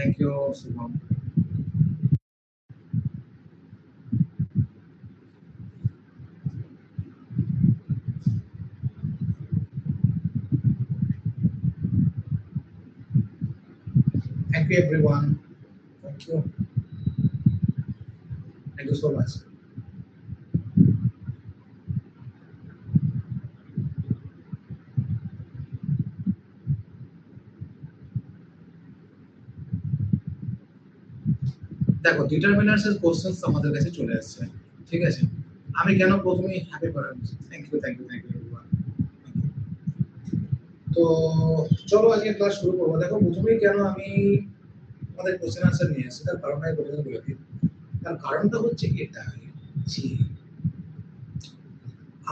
Thank you, Subham. Thank you, everyone. Thank you. Thank you so much. দেখো determiners এর questions আমাদের কাছে চলে আসছে, ঠিক আছে? আমি কেন প্রথমেই happy birthday, thank you thank you thank you everyone. তো চলো আজকে ক্লাস শুরু করবো। দেখো প্রথমেই কেন আমি আমাদের কোশ্চেন আনসার নিয়ে আসছি তার কারণটা আমি প্রথমে বলে দিই। তার কারণটা হচ্ছে এটাই যে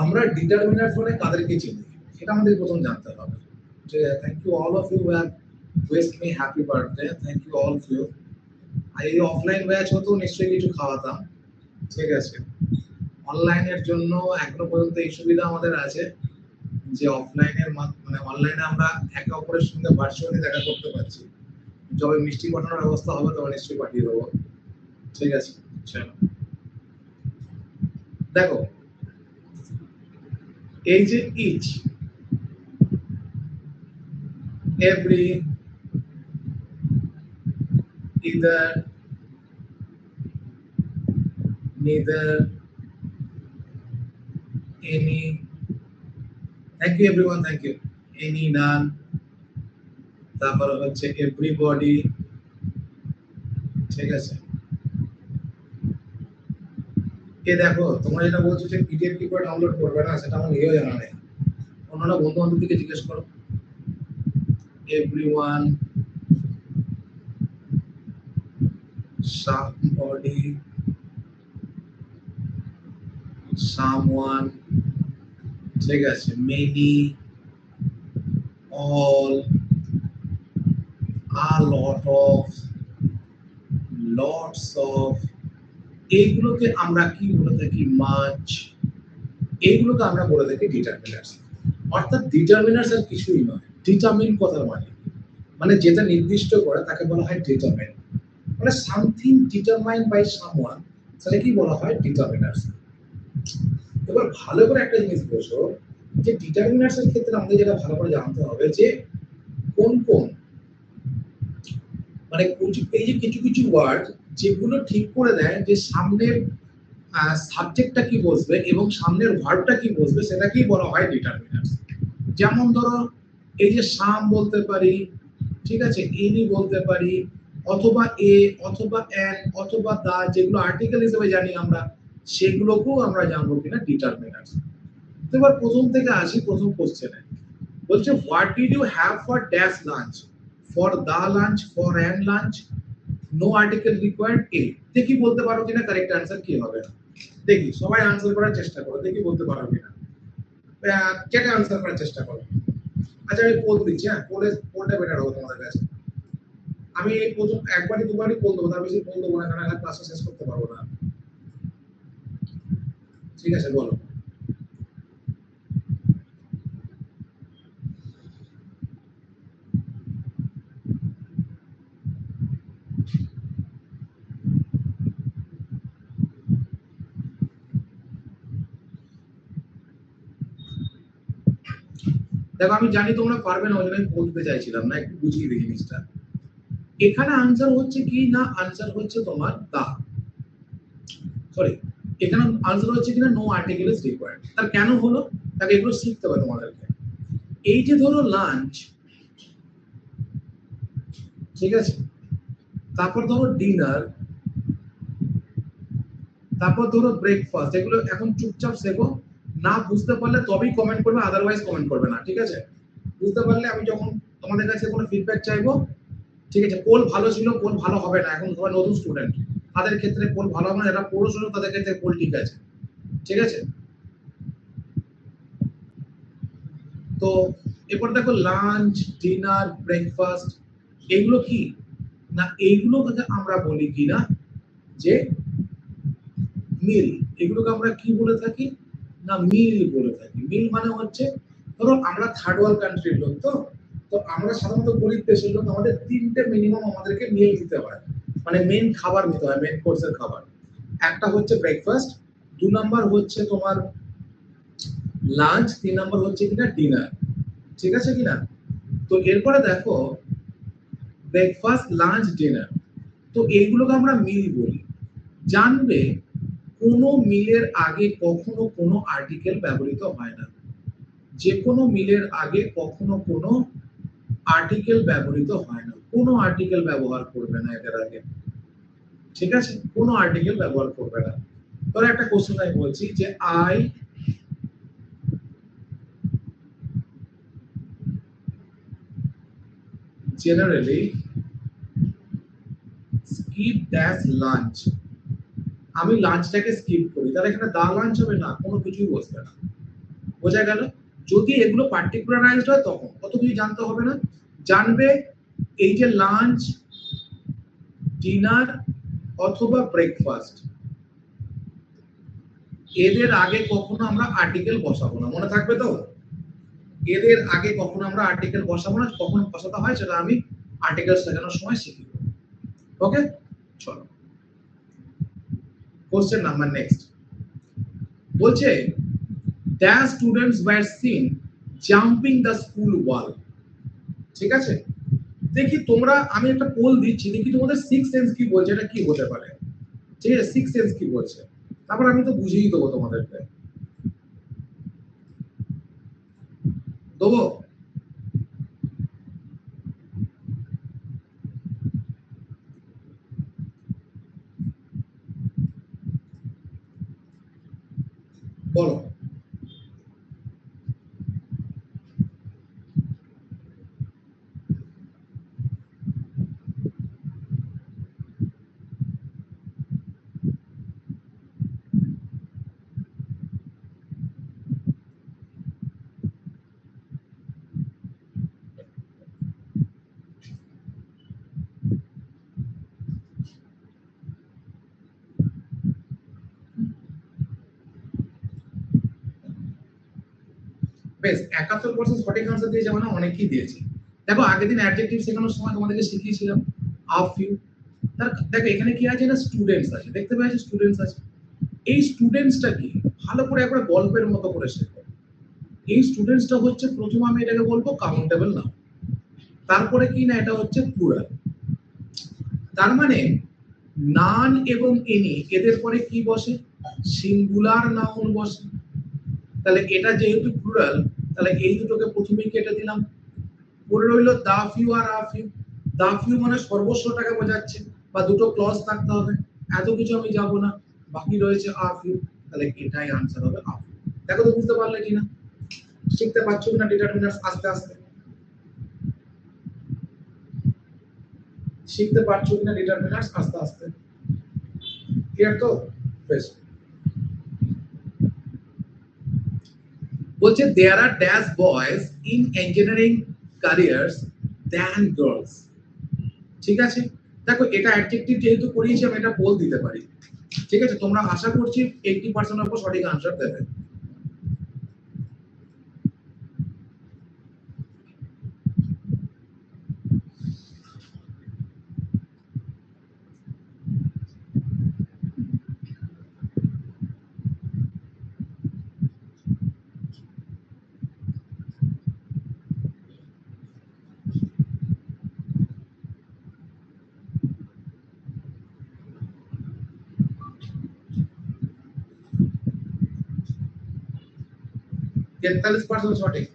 আমরা ডিটারমিনার মানে কাদেরকে চিনি সেটা আমাদের প্রথম জানতে হবে। যে thank you all of you have wished me happy birthday, thank you all of you. আর এই অফলাইন ব্যাচ হতো নিশ্চয়ই কিছু খাওয়াতাম, ঠিক আছে? অনলাইনের জন্য এখনো পর্যন্ত এই সুবিধা আমাদের আছে যে অফলাইনের মানে অনলাইনে আমরা একে অপরের সঙ্গে ভার্চুয়ালি দেখা করতে পারছি। যবে মিষ্টি পাঠানোর ব্যবস্থা হবে তবে নিশ্চয়ই পাঠিয়ে দেবো, ঠিক আছে? চলো দেখো এই যে each, every, either, neither, any, thank you everyone, thank you, any, none, তারপর হচ্ছে everybody, ঠিক আছে? এ দেখো তোমরা যেটা বলছো যে পিডিএফ কি করে ডাউনলোড করবে না সেটা আমার নিজেও জানা নেই, অন্যান্য বন্ধু বান্ধবদেরকে জিজ্ঞেস করো। everyone, somebody, someone, ঠিক আছে? many, all, a lot of, lots of, এইগুলোকে আমরা কি বলে থাকি? মাচ। এইগুলোকে আমরা বলে থাকি ডিটারমিনার্স। অর্থাৎ ডিটারমিনার্স আর কিছুই নয়, ডিটারমিন কথার মানে যেটা নির্দিষ্ট করে তাকে বলা হয় ডিটারমিন। মানে সামথিং ডিটারমাইন্ড বাই সামওয়ান, তাহলে কি বলা হয়? ডিটারমিনার্স। এবার ভালো করে একটা জিনিস বোঝো যে ডিটারমিনার্স এর ক্ষেত্রে আমাদের যেটা ভালো করে জানতে হবে যে কোন কোন মানে এই যে কিছু কিছু ওয়ার্ড যেগুলো ঠিক করে দেয় যে সামনের সাবজেক্টটা কি বসবে এবং সামনের ভার্বটা কি বসবে সেটাকেই বলা হয় ডিটারমিনার্স। যেমন ধরো এই যে সাম বলতে পারি, ঠিক আছে? এনি বলতে পারি, অথবা এ, অথবা এন, অথবা দা, যেগুলো আর্টিকেল হিসেবে জানি আমরা, সেগুলোকেও আমরা জানবো কিনা ডিটারমিনার্স। তো এবার প্রথম থেকে আসি প্রথম কোশ্চেনে। বলছে what did you have for dash lunch? For the lunch, for an lunch, no article required এ। দেখি বলতে পারো কিনা কারেক্ট অ্যান্সার কি হবে। দেখি সবাই আনসার করার চেষ্টা করো, দেখি বলতে পারো কিনা। কেটে আনসার করার চেষ্টা করো। আচ্ছা আমি পোল দিচ্ছি, হ্যাঁ পোলটা বেটার হবে তোমাদের কাছে। আমি প্রথম একবারই দুবারই পোল দেবো, তার বেশি পোল দেবো না, কারণ ক্লাসে শেষ করতে পারবো না। ঠিক আছে বলো। দেখো আমি জানি তোমরা পারবে না, ওই জন্য আমি বলতে চাইছিলাম না, একটু বুঝিয়ে দিই জিনিসটা। এখানে আনসার হচ্ছে কি না, আনসার হচ্ছে তোমার দা, সরি এখানে আনসার হচ্ছে কিনা নো আর্টিকেল ইজ রিকোয়ার্ড। তার কেন হলো? তাকে এগুলো শিখতে হবে তোমাদেরকে। এই যে ধরো লাঞ্চ, ঠিক আছে, তারপর ধরো ডিনার, তারপর ধরো ব্রেকফাস্ট, এগুলো এখন চুপচাপ শেখো। না বুঝতে পারলে তবেই কমেন্ট করবে, আদারওয়াইজ কমেন্ট করবে না, ঠিক আছে? বুঝতে পারলে আমি যখন তোমাদের কাছে কোনো ফিডব্যাক চাইবো, ঠিক আছে? পোল ভালো ছিল, পোল ভালো হবে না, এখন তোমার নতুন স্টুডেন্ট, তাদের ক্ষেত্রে পোল ভালো হবে না, যারা পড়াশোনা তাদের ক্ষেত্রে পোল ঠিক আছে, ঠিক আছে? তো এরপর দেখো লাঞ্চ, ডিনার, ব্রেকফাস্ট, এগুলো কি না, এইগুলোকে আমরা বলি কি না যে মিল। এগুলোকে আমরা কি বলে থাকি না মিল বলে থাকি। মিল মানে হচ্ছে ধরো আমরা থার্ড ওয়ার্ল্ড কান্ট্রির লোক, তো তো আমরা সাধারণত গরিব দেশের লোক, আমাদের তিনটে মিনিমাম আমাদেরকে মিল দিতে হয়, মানে মেন খাবার নিতে হয়, মেন কোর্সের খাবার। একটা হচ্ছে ব্রেকফাস্ট, 2 নাম্বার হচ্ছে তোমার লাঞ্চ, 3 নাম্বার হচ্ছে কিনা ডিনার। ঠিক আছে কিনা? তো এরপরে দেখো ব্রেকফাস্ট, লাঞ্চ, ডিনার, তো এইগুলোকে আমরা মিল বলি। জানবে কোনো মিলের আগে কখনো কোনো আর্টিকেল ব্যবহৃত হয় না। যে কোনো মিলের আগে কখনো কোনো আর্টিকেল ব্যবহৃত হয় না, কোনো আর্টিকেল ব্যবহার করবে না এদের আগে। ঠিক আছে, কোনো আর্টিকেল ব্যবহার করবে না। ধরো একটা কোশ্চেন আমি বলছি যে I generally skip dash lunch, আমি লাঞ্চটাকে স্কিপ করি, তাহলে এখানে দা লাঞ্চ হবে না, কোনো কিছুই বসবে না। বোঝা গেল? যদি এগুলো পার্টিকুলারাইজড হয় তখন কত কিছু জানতে হবে না। জানবে এই যে লাঞ্চ, ডিনার অথবা ব্রেকফাস্ট, এদের আগে কখনো আমরা আর্টিকেল বসাবো না, মনে থাকবে তো? এদের আগে কখনো আমরা আর্টিকেল বসাবো না, কখন বসাতে হয় সেটা আমি আর্টিকেল শেখানোর সময় শিখিয়ে দেবো। ওকে, চলো কোশ্চেন নাম্বার নেক্সট। বলছে the students were seen jumping the school wall. ঠিক আছে, দেখি তোমরা, আমি একটা পোল দিচ্ছি, দেখি তোমাদের সিক্স সেন্স কি বলছে, এটা কি হতে পারে। ঠিক আছে, সিক্স সেন্স কি বলছে, তারপর আমি তো বুঝিয়ে দেবো তোমাদেরকে। দেবো? বলো। বেশ, 71% সঠিক আনসার দিয়েছে, মানে অনেকেই দিয়েছে। দেখো আগের দিন অ্যাডজেক্টিভ শেখানোর সময় তোমাদেরকে শিখিয়েছিলাম আ ফিউ। দেখো এখানে কি আছে না, স্টুডেন্টস আছে, দেখতে পাচ্ছ স্টুডেন্টস আছে। এই স্টুডেন্টসটা কি ভালো করে একবার গল্পের মতো করে শেখো। এই স্টুডেন্টসটা হচ্ছে, প্রথম আমি এটাকে বলবো কাউন্টেবল নাউন, তারপরে কি না এটা হচ্ছে প্লুরাল। তার মানে নান এবং এনি এদের পরে কি বসে, সিঙ্গুলার নাউন বসে। তাহলে এটা যেহেতু প্লুরাল, তাহলে এই দুটোকে প্রথমেই কেটে দিলাম। পড়ে রইল দা ফিউ আর আ ফিউ। দা ফিউ মানে সর্বস্বটাকে বোঝাচ্ছে, বা দুটো ক্লজ থাকতে হবে, এত কিছু আমি যাব না। বাকি রয়েছে আ ফিউ, তাহলে এটাই আনসার হবে আ ফিউ। দেখো তো বুঝতে পারলে কিনা, শিখতে পারছো কিনা ডিটারমিনার্স আস্তে আস্তে, শিখতে পারছো কিনা ডিটারমিনার্স আস্তে আস্তে, ক্লিয়ার তো? বেশ, বলছে there are dash boys in engineering careers than girls. ঠিক আছে, দেখো এটা অ্যাডজেক্টিভ যেহেতু করিয়েছি আমি এটা বল দিতে পারি। ঠিক আছে, তোমরা আশা করছি 80% অফ সঠিক আনসার দেবে। তেতাল্লিশ পার্সেন্ট সঠিক।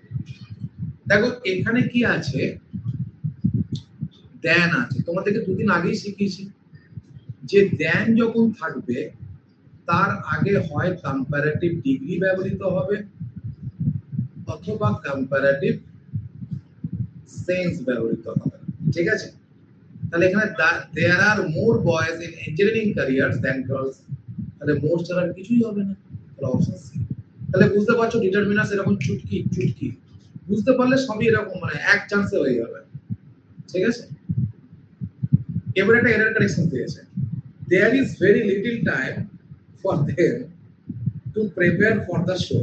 দেখো এখানে কি আছে, দেন আছে, তোমাদেরকে দুদিন আগেই শিখিয়েছি যে দেন যখন থাকবে তার আগে হয় কম্পারেটিভ ডিগ্রি ব্যবহৃত হবে অথবা কম্পারেটিভ সেন্স ব্যবহৃত হবে। ঠিক আছে, তাহলে এখানে there are more boys in engineering careers than girls, তাহলে মোর ছাড়া আর কিছুই হবে না, তাহলে অপশন সি। তাহলে বুঝতে পারছো ডিটারমিনার্স এরকম চুটকি চুটকি, বুঝতে পারলে সবই এরকম মানে এক চান্সে হয়ে যাবে। ঠিক আছে, এবার একটা এরর কারেকশন দিয়েছে, there is very little time for them to prepare for the show.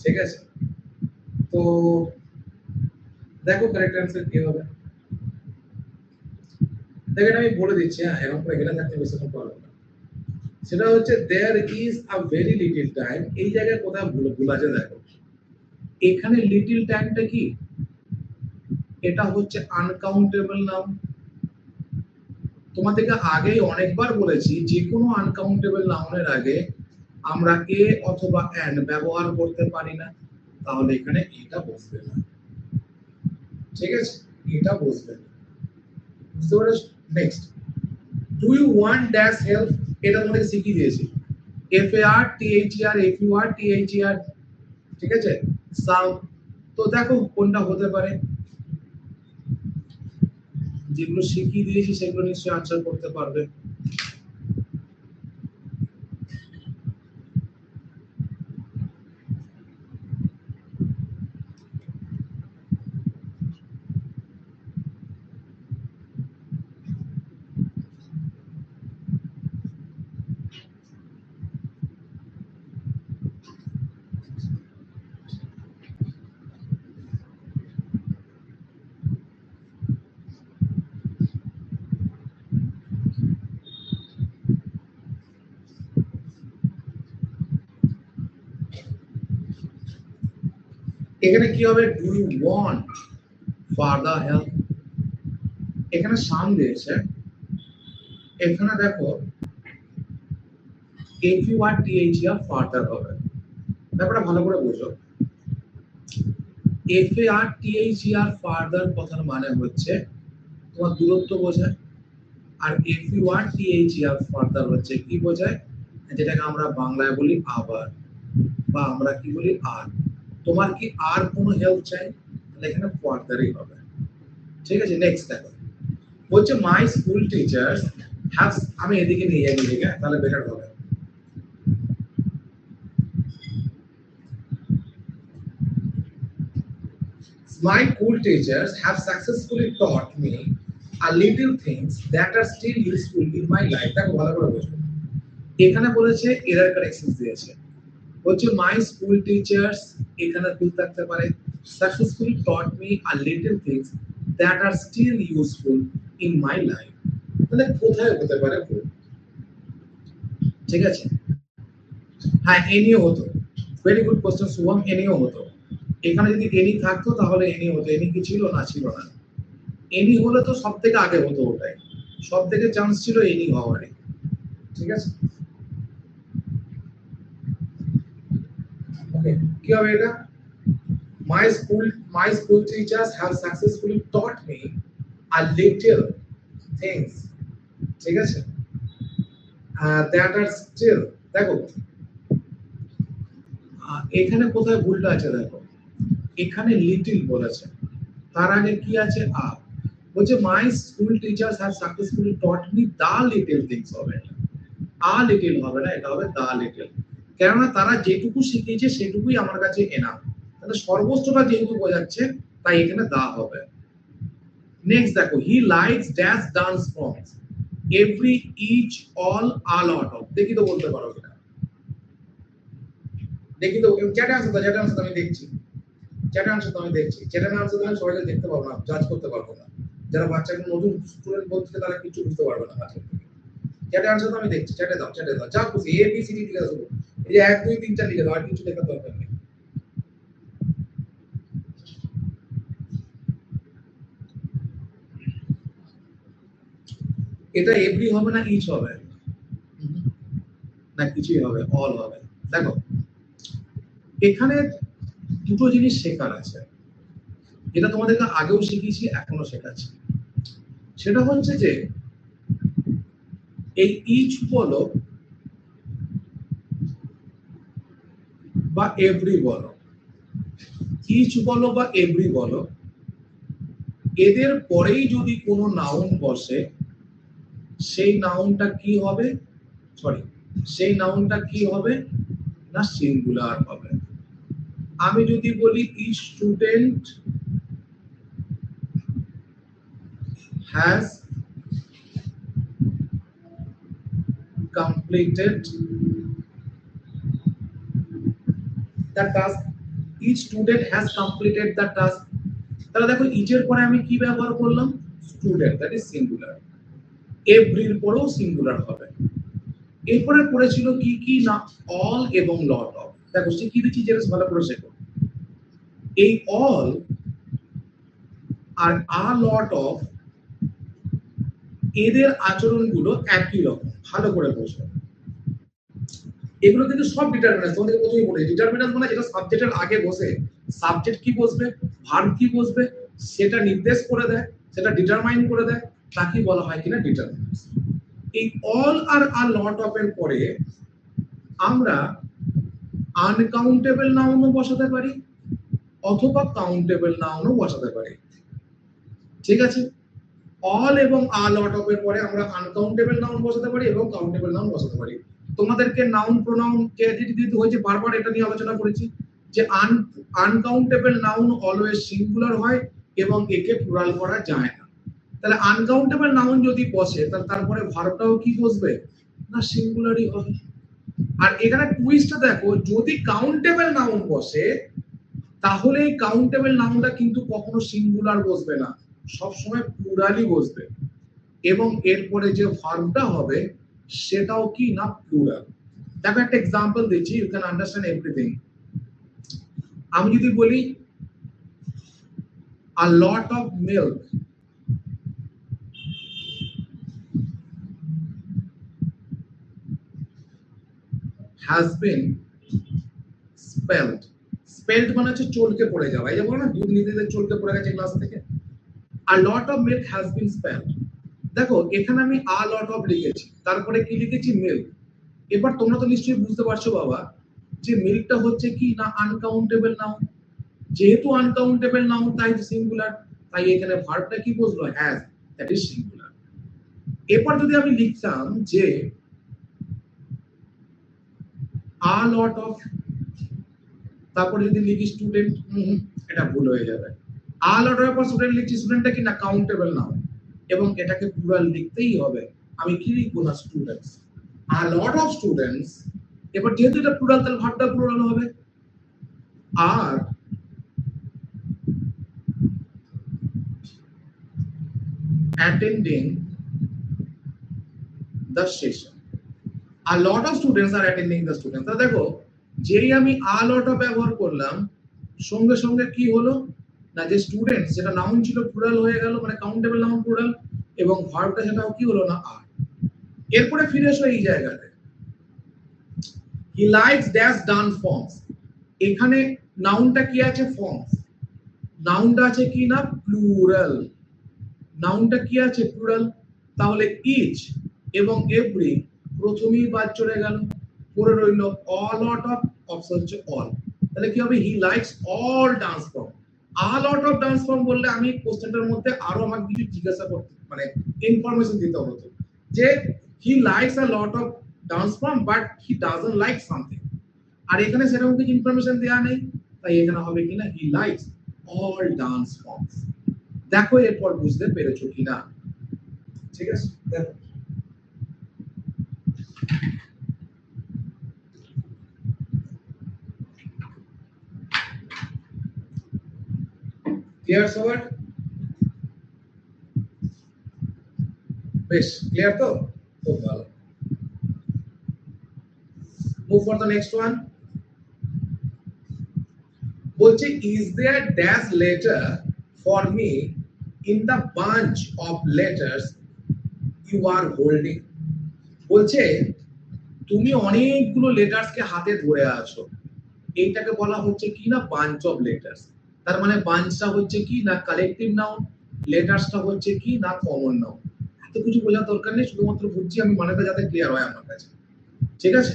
ঠিক আছে, তো দেখো কারেক্ট অ্যান্সার কি হবে। দেখেন আমি বলে দিচ্ছি, হ্যাঁ এখন পরে এখানে থাকতে বেশিক্ষণ পারবো না। সেটা হচ্ছে there is a very little time. এই জায়গায় কোথাও ভুল আছে দেখো। এখানে লিটল টাইমটা কি? এটা হচ্ছে আনকাউন্টেবল নাউন। তোমাদেরকে আগেই অনেকবার বলেছি যে কোনো আনকাউন্টেবল নাউনের আগে আমরা এ অথবা এন্ড ব্যবহার করতে পারি না, তাহলে এখানে এটা বসবে না। ঠিক আছে, এটা বসবে না। বুঝতে পারছো? Next, do you want dash help? এটা তোমাদের শিখিয়ে দিয়েছি। F A R T H E R, F U R T H E R, ঠিক আছে। সাম, তো দেখো কোনটা হতে পারে। যেগুলো শিখিয়ে দিয়েছি সেগুলো নিশ্চয়ই আনসার করতে পারবে। এখানে কি হবে? Do you want further help. এখানে সাম দিয়েছে, এখানে দেখো F U R T H E R further হবে। ব্যাপারটা ভালো করে বোঝো। F A R T H E R further কথার মানে হচ্ছে তোমার দূরত্ব বোঝায়, আর F U R T H E R further হচ্ছে কি বোঝায়? যেটাকে আমরা বাংলায় বলি আবার, বা আমরা কি বলি আর। তোমার কি আর কোনো হেল্প চাই? তাহলে এখানে ফার্দারই হবে। ঠিক আছে, নেক্সট দেখো হচ্ছে মাই স্কুল টিচার্স হ্যাভ, আমি এদিকে নিয়ে যাই এদিকে তাহলে বেটার হবে। My school teachers have successfully taught me a little things that are still useful in my life. দেখো ভালো করে বুঝো। এখানে বলেছে এরর কারেকশনস দিয়েছে। হচ্ছে my school teachers, এখানে ভুল থাকতে পারে। Successfully taught me a little things that are still useful in my life. তাহলে কোথায় হতে পারে ভুল? ঠিক আছে, হ্যাঁ এনিও হতো। ভেরি গুড কোশ্চেন শুভম, এনিও হতো। এখানে যদি এনি থাকতো তাহলে এনি হতো। এনি কি ছিল? না, ছিল না। এনি হলে তো সব থেকে আগে হতো, ওটাই সব থেকে চান্স ছিল এনি হওয়ারই। ঠিক আছে, ওকে কি হবে এটা? My school teachers have successfully taught me a little things, ঠিক আছে, that are still, দেখো এখানে কোথায় ভুলটা আছে দেখো। এখানে লিটল বলেছে, তার আগে কি আছে? আর বলছে my school teachers have successfully taught me the little things, হবে না, আ লিটল হবে না, এটা হবে দা লিটল। কেননা তারা যেটুকু শিখিয়েছে সেটুকুই আমার কাছে এনাফ। তাহলে সর্বোচ্চটা যেহেতু বোঝাচ্ছে তাই এখানে দা হবে। নেক্সট দেখো, he likes dash dance forms, every, each, all, a lot of. দেখি তো বলতে পারো কিনা, দেখি তো চ্যাটে আনসার দাও, চ্যাটে আনসার আমি দেখছি, চ্যাটে আনসার আমি দেখছি, চ্যাটে আনসার দিলে সবাইকে দেখতে পাবো না, জাজ করতে পারবো না। যারা বাচ্চাকে নতুন স্টুডেন্ট বলছে তারা কিছু বুঝতে পারবে না। চ্যাটে আনসার আমি দেখছি, চ্যাটে দাও, চ্যাটে দাও, যা খুশি এ বি সি ডি লিখে দাও। এই যে 1 2 3 4 লিখে দাও, আর কিছু লেখার দরকার নেই। এটা এভরি হবে না ইচ হবে? না কিছুই হবে, অল হবে। দেখো এখানে দুটো জিনিস শেখার আছে, যেটা তোমাদেরকে আগেও শিখিয়েছি এখনো শেখাচ্ছি। সেটা হচ্ছে যে এই ইচ বলো বা এভরি বলো, ইচ বলো বা এভরি বলো, এদের পরেই যদি কোনো নাউন বসে সেই নাউনটা কি হবে? সরি, সেই নাউনটা কি হবে? না সিঙ্গুলার হবে। আমি যদি বলি each student has completed the task, each student has completed the task, তাহলে দেখো ইচের পরে আমি কি ব্যবহার করলাম, স্টুডেন্ট, দ্যাট ইজ সিঙ্গুলার। এভরির পরেও সিঙ্গুলার হবে। এরপরে পড়েছিল কি কি না, অল এবং লট অফ। দেখো সে কি দিচ্ছি, যেটা ভালো করে শেখো। এই all R a lot of এদের আচরণগুলো একই রকম, ভালো করে বোঝো। এগুলো কিন্তু সব ডিটারমিনেন্স, তোমাদেরকে প্রথমেই বলি ডিটারমিনেন্স মানে যেটা সাবজেক্টের আগে বসে, সাবজেক্ট কি বসবে, ভার্ব কি বসবে, সেটা নির্দেশ করে দেয়, সেটা ডিটারমাইন করে দেয়, তাকে বলা হয় কিনা ডিটারমিনেন্স। এই all R a lot of এর পরে আমরা আনকাউন্টেবল নাউনও বসাতে পারি অথবা কাউন্টেবল নাউনও বসাতে পারি। ঠিক আছে, অল এবং আ লট অফ এর পরে আমরা আনকাউন্টেবল নাউন বসাতে পারি এবং কাউন্টেবল নাউন বসাতে পারি। তোমাদেরকে নাউন প্রোনাউন যে দিতে হয়েছে, বারবার এটা নিয়ে আলোচনা করেছি যে আনকাউন্টেবল নাউন অলওয়েজ সিঙ্গুলার হয় এবং একে প্লুরাল করা যায় না। তাহলে আনকাউন্টেবল নাউন যদি বসে তাহলে তারপরে ভার্বটাও কি বসবে না, সিঙ্গুলারই হবে। আর এখানে টুইস্টটা দেখো, যদি কাউন্টেবল নাউন বসে তাহলে এই কাউন্টেবল নাউনটা কিন্তু কখনো সিঙ্গুলার বসবে না, সব সময় প্লুরালই বসবে এবং এরপরে যে ভার্বটা হবে সেটাও কি না, প্লুরাল। দেখো একটা এক্সাম্পল দিচ্ছি, ইউ ক্যান আন্ডারস্ট্যান্ড এভরিথিং। আমি যদি বলি a lot of milk has been spilled, spilled মানে হচ্ছে চলকে পড়ে যাওয়া, এই যে বলো না দুধ নিতে চলকে পড়ে গেছে গ্লাস থেকে। a lot of milk has been spilled, দেখো এখানে আমি a lot of লিখেছি, তারপরে কি লিখেছি, মিল্ক। এবার তোমরা তো নিশ্চয়ই বুঝতে পারছো বাবা যে মিল্কটা হচ্ছে কি না আনকাউন্টেবল নাউন, যেহেতু আনকাউন্টেবল নাউন তাই সিঙ্গুলার, তাই এখানে ভার্বটা কি বসলো, হ্যাজ, দ্যাট ইজ সিঙ্গুলার। এরপর যদি আমি লিখতাম যে a lot of, তারপরে যদি লিখি স্টুডেন্ট, এটা ভুল হয়ে যাবে। a lot of পর স্টুডেন্ট লিখছি, স্টুডেন্টটা কি না কাউন্টেবল নাউন এবং এটাকে প্লুরাল লিখতেই হবে। আমি কি লিখবো না, students, a lot of students। এবার যেহেতু এটা প্লুরাল তাহলে ভার্বটা প্লুরাল হবে, আর attending the session, a lot of students are attending the students। তাহলে দেখো যেই আমি a lot of ব্যবহার করলাম সঙ্গে সঙ্গে কি হলো না, যে স্টুডেন্ট যেটা নাউন ছিল প্লুরাল হয়ে গেল, মানে কাউন্টেবল নাউন প্লুরাল, এবং ভার্বটা সেটাও কি হলো না, আর। এরপরে ফিরে এসো এই জায়গাতে, he likes dash done forms, এখানে নাউনটা কি আছে, ফর্মস, নাউনটা আছে কি না, প্লুরাল, নাউনটা কি আছে, প্লুরাল। তাহলে ইচ এবং এভরি প্রথমেই বাদ চলে গেল, পরে রইল অল লট অফ, অপশন হচ্ছে অল। তাহলে কি হবে, he likes all dance form. A lot of dance form বললে আমি কোশ্চেনটার মধ্যে আরো আমাকে কিছু জিজ্ঞাসা করতে, মানে ইনফরমেশন দিতে হতো যে he likes a lot of dance form but he doesn't like something, আর এখানে সেরকম কিছু ইনফরমেশন দেওয়া নেই, তাই এখানে হবে কিনা, he likes all dance forms. দেখো এরপর বুঝতে পেরেছো কিনা, ঠিক আছে। দেখো ক্লিয়ার সবার, বেশ ক্লিয়ার তো, খুব ভালো। Move for the next one. বলছে is there dash letter for me in the bunch of letters you are holding. বলছে তুমি অনেকগুলো লেটার্সকে হাতে ধরে আছো, এইটাকে বলা হচ্ছে কি না, বাঞ্চ অফ লেটার্স। তার মানে বাঞ্চটা হচ্ছে কি না কালেকটিভ নাউন, লেটার্সটা হচ্ছে কি না কমন নাউন। এত কিছু বোঝার দরকার নেই, শুধুমাত্র বুঝছি আমি, মানেটা যাতে ক্লিয়ার হয় আমার কাছে, ঠিক আছে।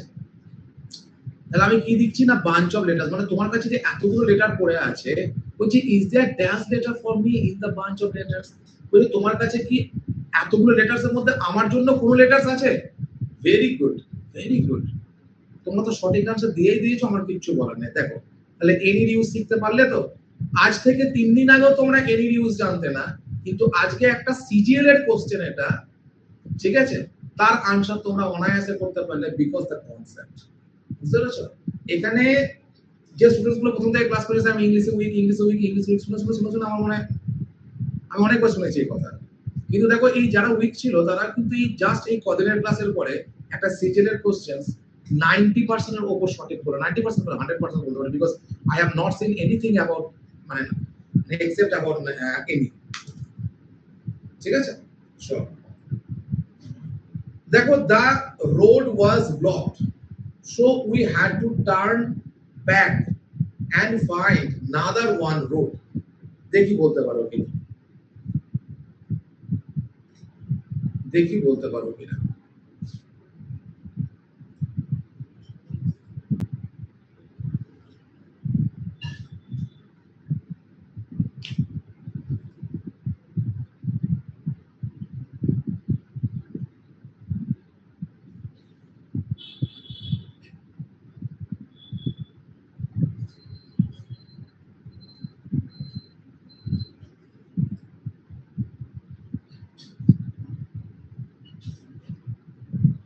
তাহলে আমি কি দিচ্ছি না, বাঞ্চ অফ লেটার্স, মানে তোমার কাছে যে এতগুলো লেটার পড়ে আছে, বলছি is there dash letter for me in the bunch of letters, বলে তোমার কাছে কি এতগুলো লেটার্স এর মধ্যে আমার জন্য কোনো লেটার্স আছে। ভেরি গুড, ভেরি গুড, তোমরা তো সঠিক আনসার দিয়েই দিয়েছো, আমার কিচ্ছু বলার নেই। দেখো তাহলে এনি ইউজ শিখতে পারলে তো। আজ থেকে 3 দিন আগেও তোমরা এনি ইউজ জানতে না, কিন্তু আজকে একটা সিজিএল এর কোশ্চেন এটা, ঠিক আছে, তার আনসার তোমরা অনায়াসে করতে পারলে বিকজ দ্য কনসেপ্ট। বুঝতে পেরেছো? এখানে যে স্টুডেন্টস গুলো প্রথম থেকে ক্লাস করেছে আমি ইংলিশে উইক শুনে আমার মনে হয় আমি অনেকবার শুনেছি এই কথা। কিন্তু দেখো এই যারা উইক ছিল তারা কিন্তু এই জাস্ট এই কদিনের ক্লাসের পরে একটা সিজনের কোশ্চেন 90% এর উপর সঠিক করে 90% করে 100% বলতে পারে because I have not seen anything about মানে এক্সেপ্ট অ্যাবাউট এনি। ঠিক আছে চলো দেখো the road was blocked so we had to turn back and find another one road। দেখি বলতে পারো কি দেখি বলতে পারো কিনা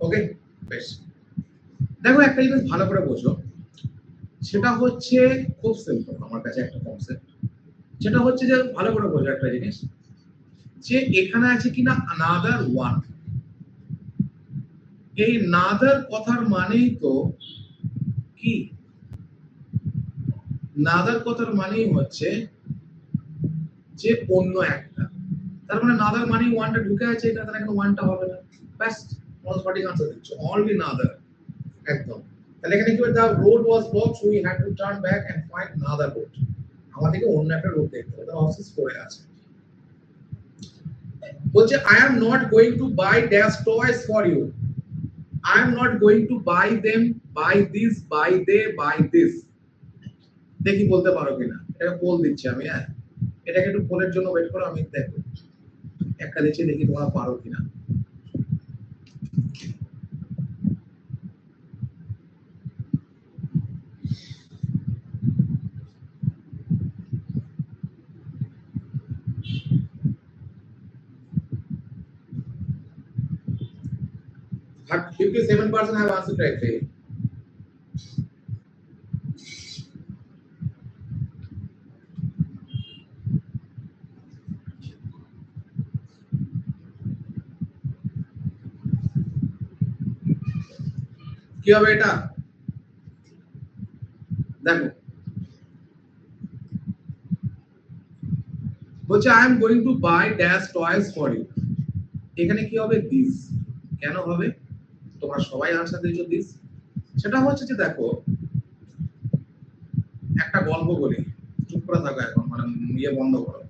ওকে বেশ দেখো একটা জিনিস ভালো করে বোঝো সেটা হচ্ছে খুব সিম্পল আমার কাছে একটা কনসেপ্ট সেটা হচ্ছে যে ভালো করে বোঝো একটা জিনিস যে এখানে আছে কিনা another one। এই নাদার কথার মানেই তো কি নাদার কথার মানেই হচ্ছে যে অন্য একটা তার মানে নাদার মানে ওয়ানটা ঢুকে আছে এটা তার এখানে ওয়ানটা হবে না ব্যাস সঠিক আনসার দিচ্ছ অনলি নাদার একদম। তাহলে এখানে কি the road was blocked so we had to turn back and find another road. আমাদেরকে অন্য একটা রোড দেখতে হবে তার অফিস করে আছে। বলছে I am not going to buy dash toys for you I am not going to buy them, buy this, buy they, buy this। দেখি বলতে পারো কিনা এটাকে পোল দিচ্ছি আমি হ্যাঁ এটাকে একটু পোলের জন্য ওয়েট করো আমি দেখো একটা দিচ্ছি দেখি তোমরা পারো কিনা। But 57% have answered correctly. কি হবে এটা দেখো বলছে I am going to buy dash toys for you এখানে কি হবে দিস কেন হবে তোমরা সবাই আনসার দিয়েছো দিস সেটা হচ্ছে যে দেখো একটা গল্প বলি চুপ করে থাকো এখন মানে ইয়ে বন্ধ করো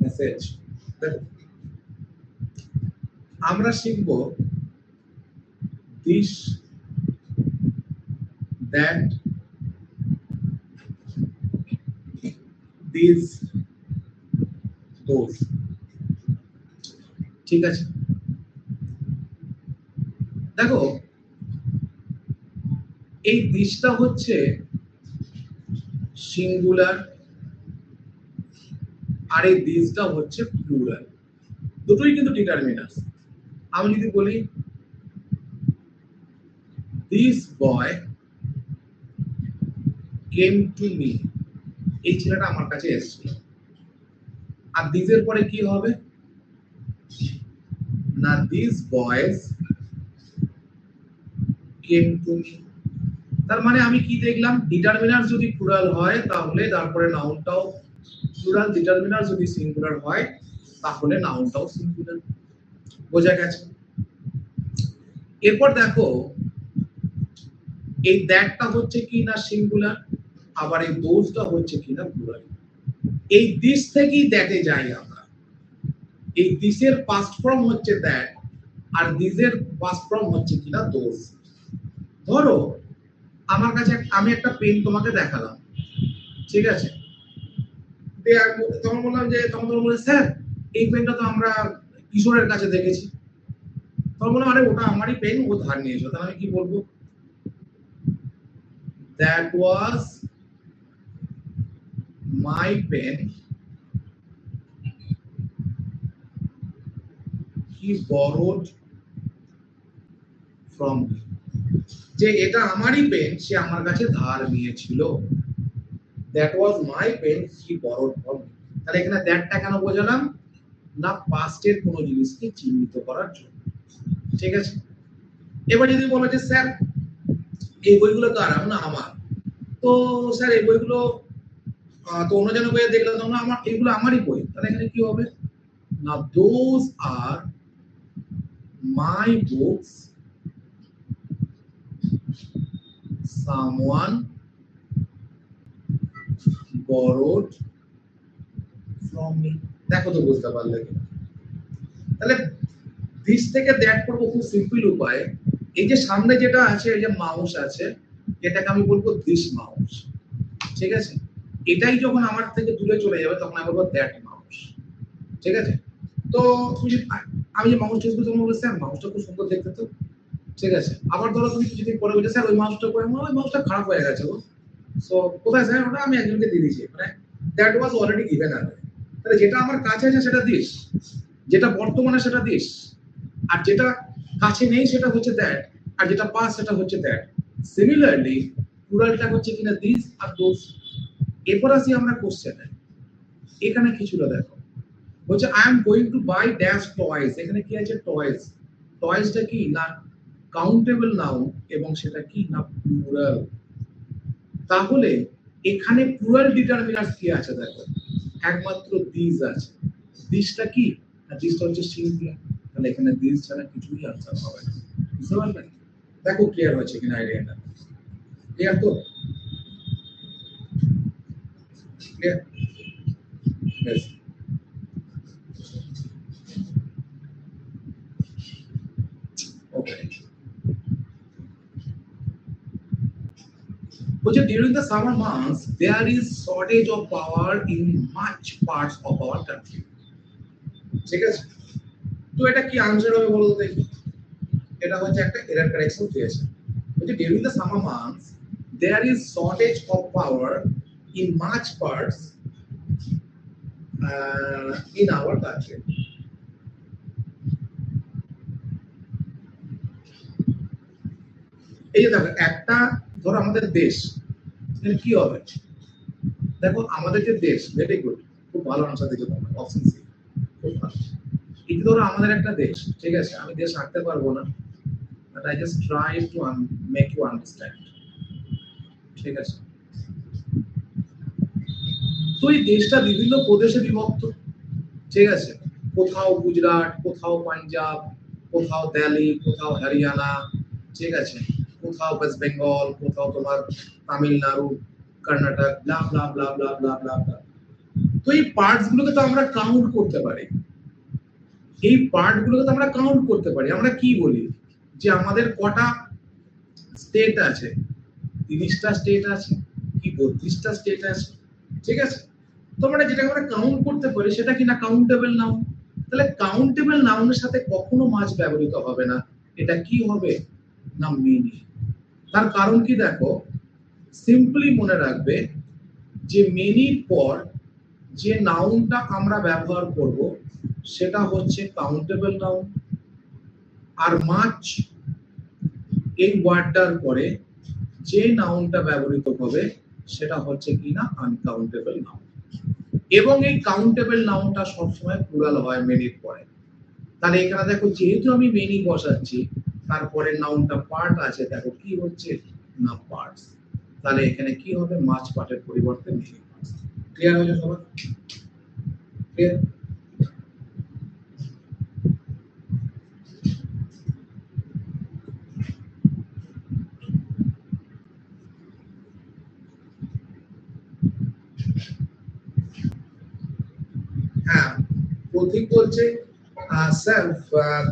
মেসেজ দেখো আমরা শিখবো দিস দ্যাট দিস দোজ ঠিক আছে দেখো এই দিসটা হচ্ছে সিঙ্গুলার আর এই দিসটা হচ্ছে প্লুরাল দুটোই কিন্তু ডিটারমিনার্স। আমি যদি বলি this boy came to me এই ছেলেটা আমার কাছে এসেছিল আর দিসের পরে কি হবে না this boys came to me তার মানে আমি কি দেখলাম ডিটারমিনার যদি প্লুরাল হয় তাহলে তারপরে নাউনটাও প্লুরাল ডিটারমিনার যদি সিঙ্গুলার হয় তাহলে নাউনটাও সিঙ্গুলার বোঝা গেছে। এরপর দেখো এই দ্যাটটা হচ্ছে কি না সিঙ্গুলার আবার এই দোজটা হচ্ছে কি না প্লুরাল এই দিস থেকেই দ্যাটে যাই আমরা এই দিসের পাস্ট ফর্ম হচ্ছে দ্যাট আর দিসের পাস্ট ফর্ম হচ্ছে কিনা দোজ। ধরো আমার কাছে আমি একটা পেন তোমাকে দেখালাম ঠিক আছে তখন বললাম যে তখন তোমরা বলে স্যার এই পেনটা তো আমরা কিশোরের কাছে দেখেছি তখন বললাম আরে ওটা আমারই পেন ও ধার নিয়েছিল তাহলে আমি কি বলবো that was my pen he borrowed from me যে এটা আমারই পেন, সে আমার কাছে ধার নিয়েছিল। That was my pen, he borrowed from me. তাহলে এখানে দ্যাটটা কেন বোঝালাম? না পাস্টের কোনো জিনিসকে চিহ্নিত করার জন্য। ঠিক আছে, এবার যদি বলো যে স্যার এই বইগুলো কার? না আমার। তো স্যার এই বইগুলো তো অন্যজনের বইয়ে দেখলাম, না আমার এগুলো আমারই বই, তাহলে এখানে কি হবে? না those are my books, someone borrowed from me. দেখো তো বুঝতে পারলে কিনা? তাহলে দিস থেকে দ্যাট করবো খুব সিম্পল উপায়। এই যে সামনে যেটা আছে, এই যে মাউস আছে, এটাকে আমি বলবো দিস মাউস। ঠিক আছে, এটাই যখন আমার থেকে দূরে চলে যাবে তখন আমি বলবো দ্যাট মাউস। ঠিক আছে, তো আমি যে মাউসটা ইউজ করছি, বলবো স্যার মাউসটা খুব সুন্দর দেখতে তো। ঠিক আছে, আবার ধরো তুমি কিছুদিন পরে বলছো স্যার ওই মাউসটা করে, ওই মাউসটা খারাপ হয়ে গেছে গো। সো কোথায় স্যার? ওটা আমি একজনকে দিয়ে দিয়েছি, মানে দ্যাট ওয়াজ অলরেডি গিভেন আগে। তাহলে যেটা আমার কাছে আছে সেটা দিস, যেটা বর্তমানে সেটা দিস, আর যেটা কাছে নেই সেটা হচ্ছে দ্যাট, আর যেটা পাস সেটা হচ্ছে দ্যাট। সিমিলারলি প্লুরালটা হচ্ছে কিনা দিস আর দোস। এরপর আসি আমরা কোশ্চেনে। এখানে কিছুটা দেখো, বলছে I am going to buy dash toys. এখানে কি আছে? টয়েস। টয়েসটা কি না কাউন্টেবল নাউন, এবং সেটা কি না প্লুরাল। তাহলে এখানে প্লুরাল ডিটারমিনার কি আছে? দেখো একমাত্র দিস আছে। দিসটা কি? দিসটা হচ্ছে সিঙ্গুলার, তাহলে এখানে দিস ছাড়া কিছুই আনসার হবে না। বুঝতে পারলেন? দেখো ক্লিয়ার হয়েছে কিনা আইডিয়াটা? ক্লিয়ার তো? Clear? Yes. Okay. Because during the summer months, there is shortage of power in much parts of our country. ঠিক আছে, তো এটা কি আনসার হবে বলো তো দেখি? এটা হচ্ছে একটা এরর কারেকশন দিয়েছে। বলছে during the summer months, there is shortage of power in much parts in our country. এই যে দেখো একটা, ধরো আমাদের দেশ, কি হবে? দেখো আমাদের যে দেশ, ভেরি গুড, খুব ভালো আনসার দিতে তোমরা, অপশন সি, খুব ভালো। এই ধরো আমাদের একটা দেশ, ঠিক আছে, আমি দেশ আঁকতে পারবো না, but I just try to make you understand. ঠিক আছে, তো এই দেশটা বিভিন্ন প্রদেশে বিভক্ত। ঠিক আছে, কোথাও গুজরাট, কোথাও পাঞ্জাব, কোথাও দিল্লি, কোথাও হরিয়ানা, ঠিক আছে, কোথাও ওয়েস্ট বেঙ্গল, কোথাও তোমার তামিলনাড়ু, কর্ণাটক, ব্লা ব্লা ব্লা ব্লা ব্লা ব্লা ব্লা। তো এই পার্টস গুলোকে তো আমরা কাউন্ট করতে পারি। এই পার্ট গুলোকে তো আমরা কাউন্ট করতে পারি। আমরা কি বলি যে আমাদের কটা স্টেট আছে? 30টা স্টেট আছে কি 32টা স্টেট আছে। ঠিক আছে, তো মানে যেটা আমরা কাউন্ট করতে পারি সেটা কি না কাউন্টেবল নাউন। তাহলে কাউন্টেবল নাউনের সাথে কখনো মাছ ব্যবহৃত হবে না। এটা কি হবে? না মেনি। তার কারণ কি দেখো, সিম্পলি মনে রাখবে যে মেনির পর যে নাউনটা আমরা ব্যবহার করব সেটা হচ্ছে কাউন্টেবল নাউন, আর মাছ এই ওয়ার্ডটার পরে যে নাউনটা ব্যবহৃত হবে সেটা হচ্ছে কিনা আনকাউন্টেবল নাউন। এবং এই কাউন্টেবল নাউনটা সবসময় প্লুরাল হয় মেনির পরে। তাহলে এখানে দেখো যেহেতু আমি মেনি বসাচ্ছি, তারপরে নাউনটা পার্ট আছে, দেখো কি হচ্ছে না পার্টস। তাহলে এখানে কি হবে? মাছ পার্টের পরিবর্তে মেনি পার্টস। ক্লিয়ার হয়েছে সবার? ক্লিয়ার? হ্যাঁ, প্রতীক বলছে sir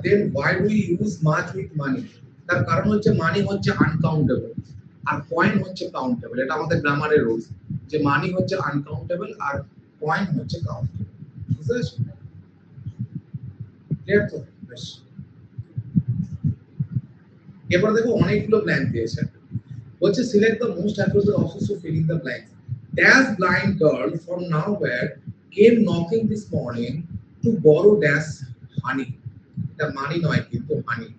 then why do you use much with money. তার কারণ হচ্ছে মানি হচ্ছে আনকাউন্টেবল আর কয়েন হচ্ছে কাউন্টেবল। এটা আমাদের গ্রামারের রুলস যে মানি হচ্ছে আনকাউন্টেবল আর কয়েন হচ্ছে কাউন্টেবল। বুঝতে পেরেছো? ক্লিয়ার তো? বেশ, এবার দেখো অনেকগুলো ব্ল্যাঙ্ক দিয়েছে। বলছে select the most appropriate option to fill in the blanks. Dash blind girl from nowhere came knocking this morning to borrow dash honey. এটা মানি নয় কিন্তু হানি।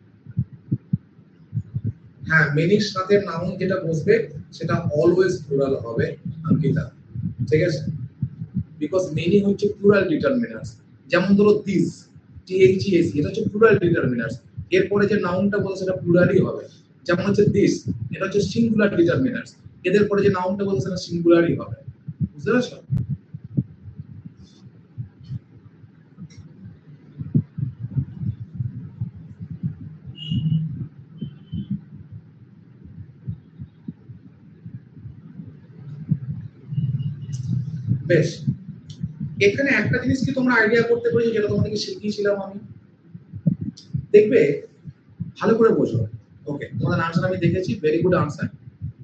হ্যাঁ, মেনির সাথে নাউন যেটা বসবে সেটা অলওয়েজ প্লুরাল হবে অঙ্কিতা, ঠিক আছে? বিকজ মেনি হচ্ছে প্লুরাল ডিটারমিনার্স। যেমন ধরো দিস, THES, এটা হচ্ছে প্লুরাল ডিটারমিনার্স। এরপরে যে নাউনটা বলছে সেটা প্লুরালই হবে। যেমন হচ্ছে দিস, এটা হচ্ছে সিঙ্গুলার ডিটারমিনার্স। এদের পরে যে নাউনটা বলছে সেটা সিঙ্গুলারই হবে। বুঝতে পারছো? বেশ, এখানে একটা জিনিস কি তোমরা আইডিয়া করতে পেরেছো যেটা তোমাদেরকে শিখিয়েছিলাম আমি? দেখবে, ভালো করে বোঝো। ওকে, তোমাদের আনসার আমি দেখেছি, ভেরি গুড আনসার।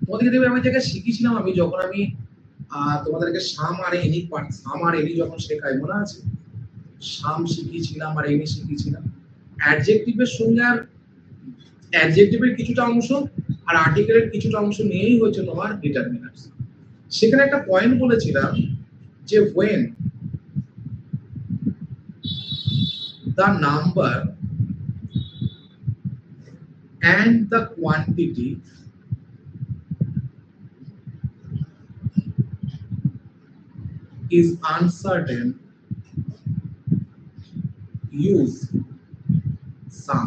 তোমাদেরকে দেখবে আমি জায়গায় শিখিয়েছিলাম আমি যখন আমি তোমাদেরকে সাম আর এনি পার্ট, সাম আর এনি যখন শেখাই, মনে আছে? সাম শিখিয়েছিলাম আর এনি শিখিয়েছিলাম। অ্যাডজেক্টিভের সঙ্গে আর অ্যাডজেক্টিভের কিছুটা অংশ আর আর্টিকেলের কিছুটা অংশ নিয়েই হচ্ছে তোমার ডিটারমিনার্স। সেখানে একটা পয়েন্ট বলেছিলাম যে when the number and the quantity is uncertain, use sum.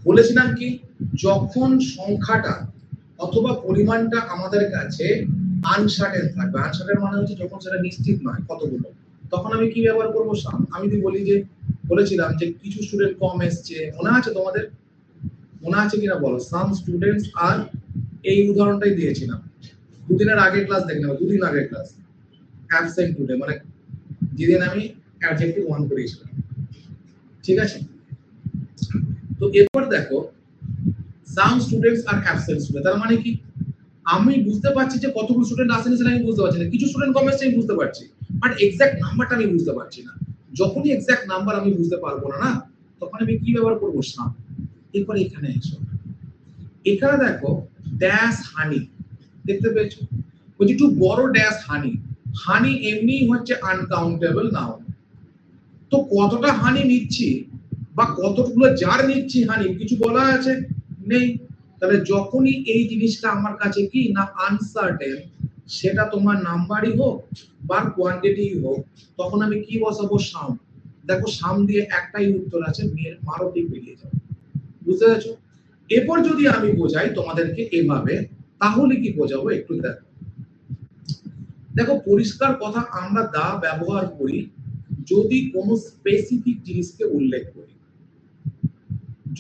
বলেছিলাম কি, যখন সংখ্যাটা অথবা পরিমাণটা আমাদের কাছে আনসার্টেন থাকবে, আনসার্টেন মানে হচ্ছে যখন সেটা নিশ্চিত নয় কতগুলো, তখন আমি কি ব্যবহার করবো? সাম। আমি যদি বলি যে, বলেছিলাম যে কিছু স্টুডেন্ট কম এসছে, মনে আছে তোমাদের? মনে আছে কিনা বলো? সাম স্টুডেন্টস আর, এই উদাহরণটাই দিয়েছিলাম দুদিনের আগের ক্লাস, দেখে নেবো, দুদিন আগের ক্লাস। অ্যাবসেন্ট টুডে মানে যেদিন আমি অ্যাডজেক্টিভ ওয়ান করেছিলাম, ঠিক আছে? তো এরপর দেখো, some students are absent student, তার মানে কি? আমি বুঝতে পারছি যে কতগুলো স্টুডেন্ট আসেনি সেটা আমি বুঝতে পারছি না, কিছু স্টুডেন্ট কম এসছে আমি বুঝতে পারছি, বাট এক্সাক্ট নাম্বারটা আমি বুঝতে পারছি না। যখনই এক্সাক্ট নাম্বার আমি বুঝতে পারবো না, তখন আমি কি ব্যবহার করবো? সাম। এরপর এখানে এসো, এখানে দেখো ড্যাশ হানি, দেখতে পেয়েছো? বলছি একটু বড় ড্যাশ হানি। হানি এমনি হচ্ছে আনকাউন্টেবল নাউন। তো কতটা হানি নিচ্ছি বা কতগুলো জার নিচ্ছি হানি, কিছু বলা আছে? নেই। তাহলে যখনই এই জিনিসটা আমার কাছে কি না আনসার্টেন, সেটা তোমার নাম্বারই হোক বা কোয়ান্টিটি হোক, তখন আমি কি বসাবো? সাম। দেখো সাম দিয়ে একটাই উত্তর আছে, মারোটি বেরিয়ে যাবে। বুঝতে পারছো? এরপর যদি আমি বোঝাই তোমাদেরকে এভাবে, তাহলে কি বোঝাবো একটু দেখো। দেখো, পরিষ্কার কথা, আমরা দা ব্যবহার করি যদি কোনো স্পেসিফিক জিনিসকে উল্লেখ করি।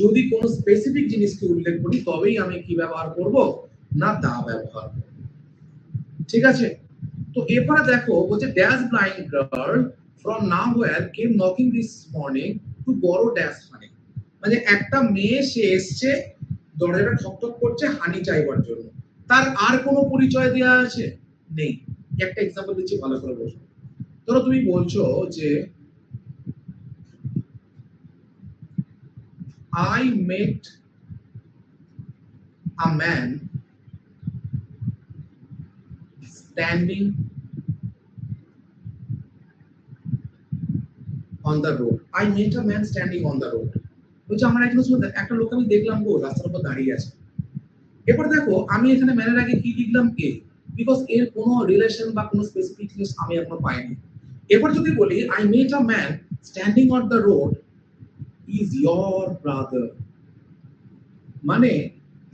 যদি কোনো স্পেসিফিক জিনিসকে উল্লেখ করি তবেই আমি কি ব্যবহার করব? না দা ব্যবহার করব। ঠিক আছে? তো এরপরে দেখো বলছে dash blind girl from Nawar came knocking this morning two বড় ড্যাশ হানি। মানে একটা মেয়ে সে এসছে, দরজাটা ঠকঠক করছে হানি চাইবার জন্য। তার আর কোনো পরিচয় দেওয়া আছে? নেই। একটা এক্সাম্পল দিচ্ছি, ভালো করে বোঝো। ধরো তুমি বলছো যে I met a man standing on the road. I met a man standing on the road. বলছে আমার একটা লোক আমি দেখলাম গো রাস্তার উপর দাঁড়িয়ে আছে। এরপর দেখো আমি এখানে ম্যানের আগে কি লিখলাম? এ, বিকজ এর কোনো রিলেশন বা কোনো স্পেসিফিকনেস আমি এখনো পাইনি। এরপর যদি বলি I met a man standing on the road is your brother, মানে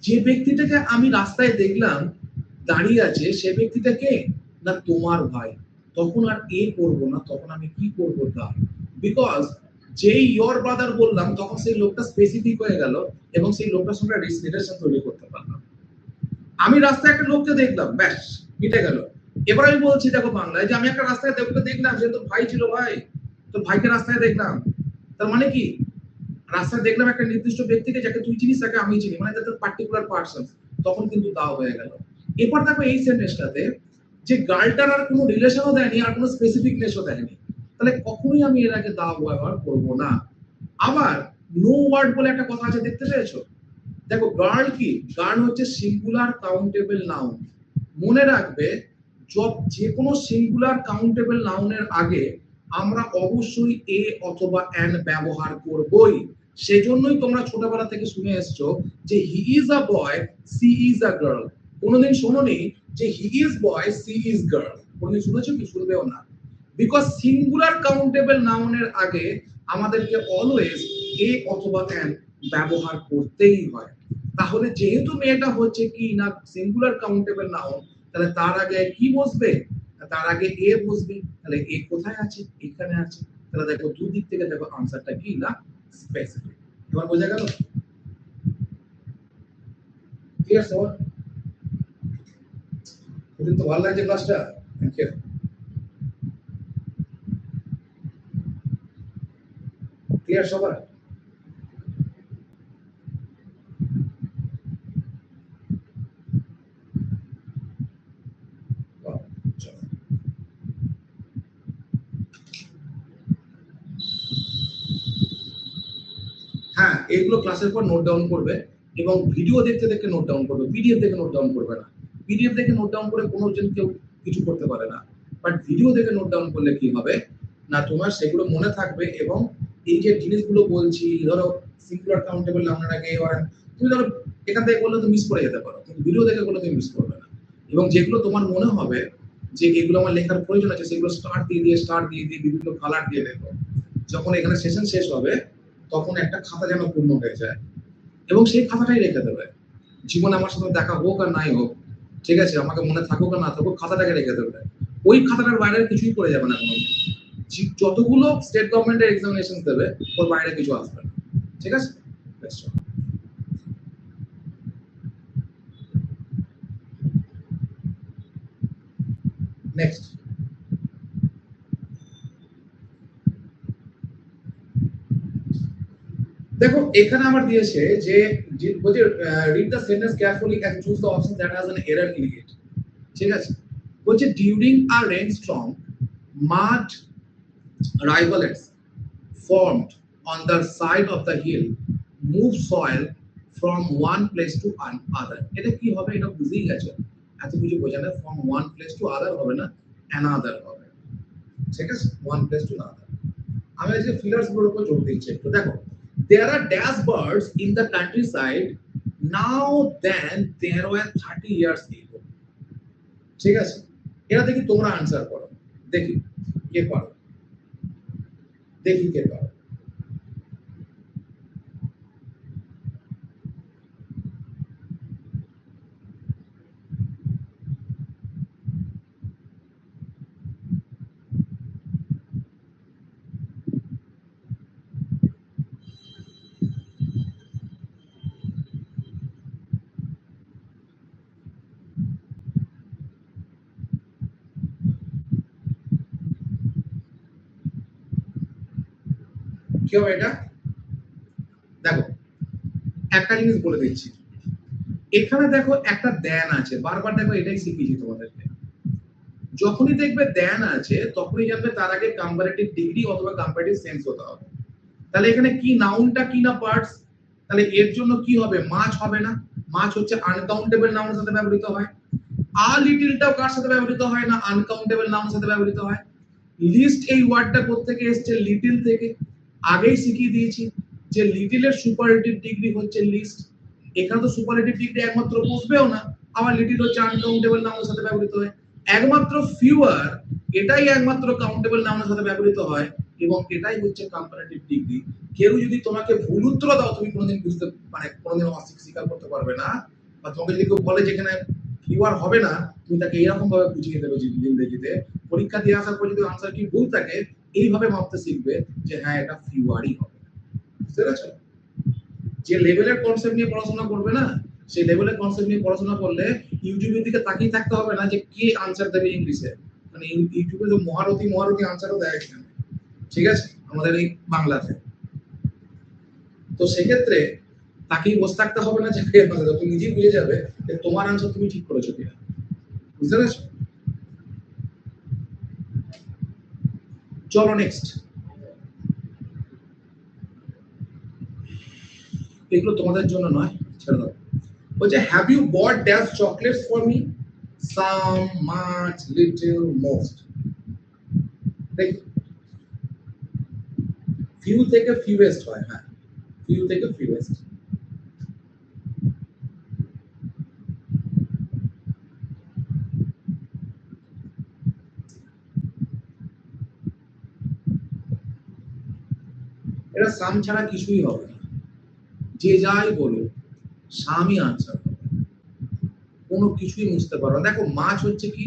যে ব্যক্তিটাকে আমি রাস্তায় দেখলাম দাঁড়িয়ে আছে সে ব্যক্তিটাকে না তোমার ভাই, তখন আর এ করব না, তখন আমি কি করব? দা। বিকজ যেই ইয়োর ব্রাদার বললাম তখন সেই লোকটা স্পেসিফিক হয়ে গেল এবং সেই লোকটার সঙ্গে রিলেশন তৈরি করতে পারলাম। আমি রাস্তায় একটা লোককে দেখলাম, ব্যাস মিটে গেল। এবার আমি বলছি দেখো বাংলায় যে আমি একটা রাস্তায় দেখলাম, সে তো ভাই ছিল, ভাই তো ভাইকে রাস্তায় দেখলাম, তার মানে কি? রাস্তায় দেখলাম একটা নির্দিষ্ট ব্যক্তিকে, যাকে তুই চিনিস তাকে আমি চিনি, মানে তাদের পার্টিকুলার পারসন, তখন কিন্তু দাও হয়ে গেল। এরপর দেখো এই সেন্টেন্সটাতে যে গার্লটার আর কোনো রিলেশনও দেয়নি আর কোনো স্পেসিফিকনেসও দেয়নি, তাহলে কখনোই আমি এর আগে দাও ব্যবহার করব না। আবার নো ওয়ার্ড বলে একটা কথা আছে, দেখতে পেয়েছো? দেখো গার্ল কি? গার্ল হচ্ছে সিঙ্গুলার কাউন্টেবল নাউন। মনে রাখবে, যে কোনো সিঙ্গুলার কাউন্টেবল নাউনের আগে আমরা অবশ্যই এ অথবা অ্যান ব্যবহার করবই। সেজন্যই তোমরা ছোটবেলা থেকে শুনে এসছো যে he is a boy she is a girl. কোনোদিন শোনোনি যে he is boy she is girl? কোনোদিন শুনেছো কি? শুনবেও না। বিকজ সিঙ্গুলার কাউন্টেবল নাউনের আগে আমাদেরকে অলওয়েজ এ অথবা অ্যান ব্যবহার করতেই হয়। তাহলে যেহেতু মেয়েটা হচ্ছে কি না সিঙ্গুলার কাউন্টেবল নাউন, তাহলে তার আগে কি বসবে? তার আগে এ বসবে। তাহলে এ কোথায় আছে? এখানে আছে। তাহলে দেখো দুদিক থেকে দেখো আনসারটা কি না স্পেসিফিক। এবার বোঝা গেল? ক্লিয়ার সবার? ওদের তো ভালো লাগছে ক্লাসটা। Thank you. ক্লিয়ার সবার? হ্যাঁ, এইগুলো ক্লাসের পর নোট ডাউন করবে এবং ভিডিও দেখতে দেখতে নোট ডাউন করবে, পিডিএফ দেখে নোট ডাউন করবে না। পিডিএফ দেখে নোট ডাউন করে কোনো জন কেউ কিছু করতে পারে না, বাট ভিডিও দেখে নোট ডাউন করলে কি হবে না তোমার সেগুলো মনে থাকবে। এবং এই যে জিনিসগুলো বলছি, ধরো সিঙ্গুলার কাউন্টেবল নাউনের আগে তুমি ধরো এখান থেকে বললে তো মিস করে যেতে পারো, কিন্তু ভিডিও দেখে বললে তুমি মিস করবে না। এবং যেগুলো তোমার মনে হবে যে এগুলো আমার লেখার প্রয়োজন আছে, সেগুলো স্টার দিয়ে দিয়ে বিভিন্ন কালার দিয়ে দেখো। যখন এখানে সেশন শেষ হবে তখন একটা খাতা যেন পূর্ণ হয়ে যায় এবং সেই খাতাটাই রেখে দেবে। জীবনে আমার সাথে দেখা হোক আর নাই হোক, ঠিক আছে, আমাকে মনে থাকুক আর না থাকুক, খাতাটাকে রেখে দেবে। ওই খাতাটার বাইরে কিছুই করে যাবে না। যতগুলো স্টেট গভর্নমেন্টের এক্সামিনেশন দেবে ওর বাইরে কিছু আসবে না, ঠিক আছে? নেক্সট দেখো এখানে আমার দিয়েছে যে বলছে read the sentence carefully and choose the option that has an error in it. ঠিক আছে, বলছে during a rain storm mud rivulets formed on the side of the hill move soil from one place to another. এটা কি হবে? এটা বুঝেই গেছো, এত কিছু বোঝা না। from one place to other হবে না, another হবে। ঠিক আছে, one place to another। আমি আজকে ফিলার্স গুলোর উপর জোর দিচ্ছি একটু। দেখো there are dash birds in the countryside now than there were 30 years ago। ঠিক আছে, এরা দেখি তোমরা আনসার করো, দেখি কে পারো, দেখি কে পারো। কি হবে এটা? দেখো একটা জিনিস বলে দিচ্ছি, এখানে দেখো একটা দেন আছে, বারবার দেখো এটাই শিখিয়েছি তোমাদেরকে। যখনই দেখবে দেন আছে তখনই জানবে তার আগে কম্পারেটিভ ডিগ্রি অথবা কম্পারেটিভ সেন্স হতে হবে। তাহলে এখানে কি নাউনটা কি না পার্টস, তাহলে এর জন্য কি হবে? মাছ হবে না। মাছ হচ্ছে আনকাউন্টেবল নাউনের সাথে ব্যবহৃত হয়। আ লিটলটাও কার সাথে ব্যবহৃত হয় না? আনকাউন্টেবল নাউনের সাথে ব্যবহৃত হয়। লিস্ট এই ওয়ার্ডটা কোথা থেকে এসেছে? লিটল থেকে। আগেই শিখিয়ে দিয়েছি যে লিটলের সুপারলেটিভ ডিগ্রি হচ্ছে লিস্ট। এখানে তো সুপারলেটিভ ডিগ্রি একমাত্র বসবেও না, আবার লিটল হচ্ছে আনকাউন্টেবল নাউনের সাথে ব্যবহৃত হয়। একমাত্র ফিউয়ার এটাই একমাত্র কাউন্টেবল নাউনের সাথে ব্যবহৃত হয় এবং এটাই হচ্ছে কম্পারেটিভ ডিগ্রি। কেউ যদি তোমাকে ভুল উত্তর দাও তুমি কোনোদিন বুঝতে মানে কোনোদিন অস্বীকার করতে পারবে না, বা তোমাকে যদি কেউ বলে যেখানে ফিউয়ার হবে না তুমি তাকে এরকম ভাবে বুঝিয়ে দেবে ইংরেজিতে। পরীক্ষা দিয়ে আসার পর যদি আনসার কি ভুল থাকে এইভাবে ভাবতে শিখবে যে হ্যাঁ এটা ফিউয়ারই হবে। বুঝতে পেরেছো? যে লেভেলের কনসেপ্ট নিয়ে পড়াশোনা করবে না, সেই লেভেলের কনসেপ্ট নিয়ে পড়াশোনা করলে ইউটিউবের দিকে তাকিয়ে থাকতে হবে না যে কে আনসার দেবে ইংলিশে। মানে ইউটিউবে তো মহারথী আনসারও দেয় এখানে, ঠিক আছে, আমাদের এই বাংলাতে। তো সেক্ষেত্রে তাকেই বসে থাকতে হবে না যে কে আনসার দেবে, তুমি নিজেই বুঝে যাবে যে তোমার আনসার তুমি ঠিক করেছো কিনা। বুঝতে পেরেছো? চলো নেক্সট। এগুলো তোমাদের জন্য নয়, ছেড়ে দাও। বলছে have you bought dash chocolates for me? Some, much, little, most. দেখি ফিউ থেকে ফিউয়েস্ট হয়। হ্যাঁ, ফিউ থেকে ফিউয়েস্ট। এটা সাম ছাড়া কিছুই হবে না, যে যাই বলো সামই আনসার হবে, কোনো কিছুই বুঝতে পারো না। দেখো মাছ হচ্ছে কি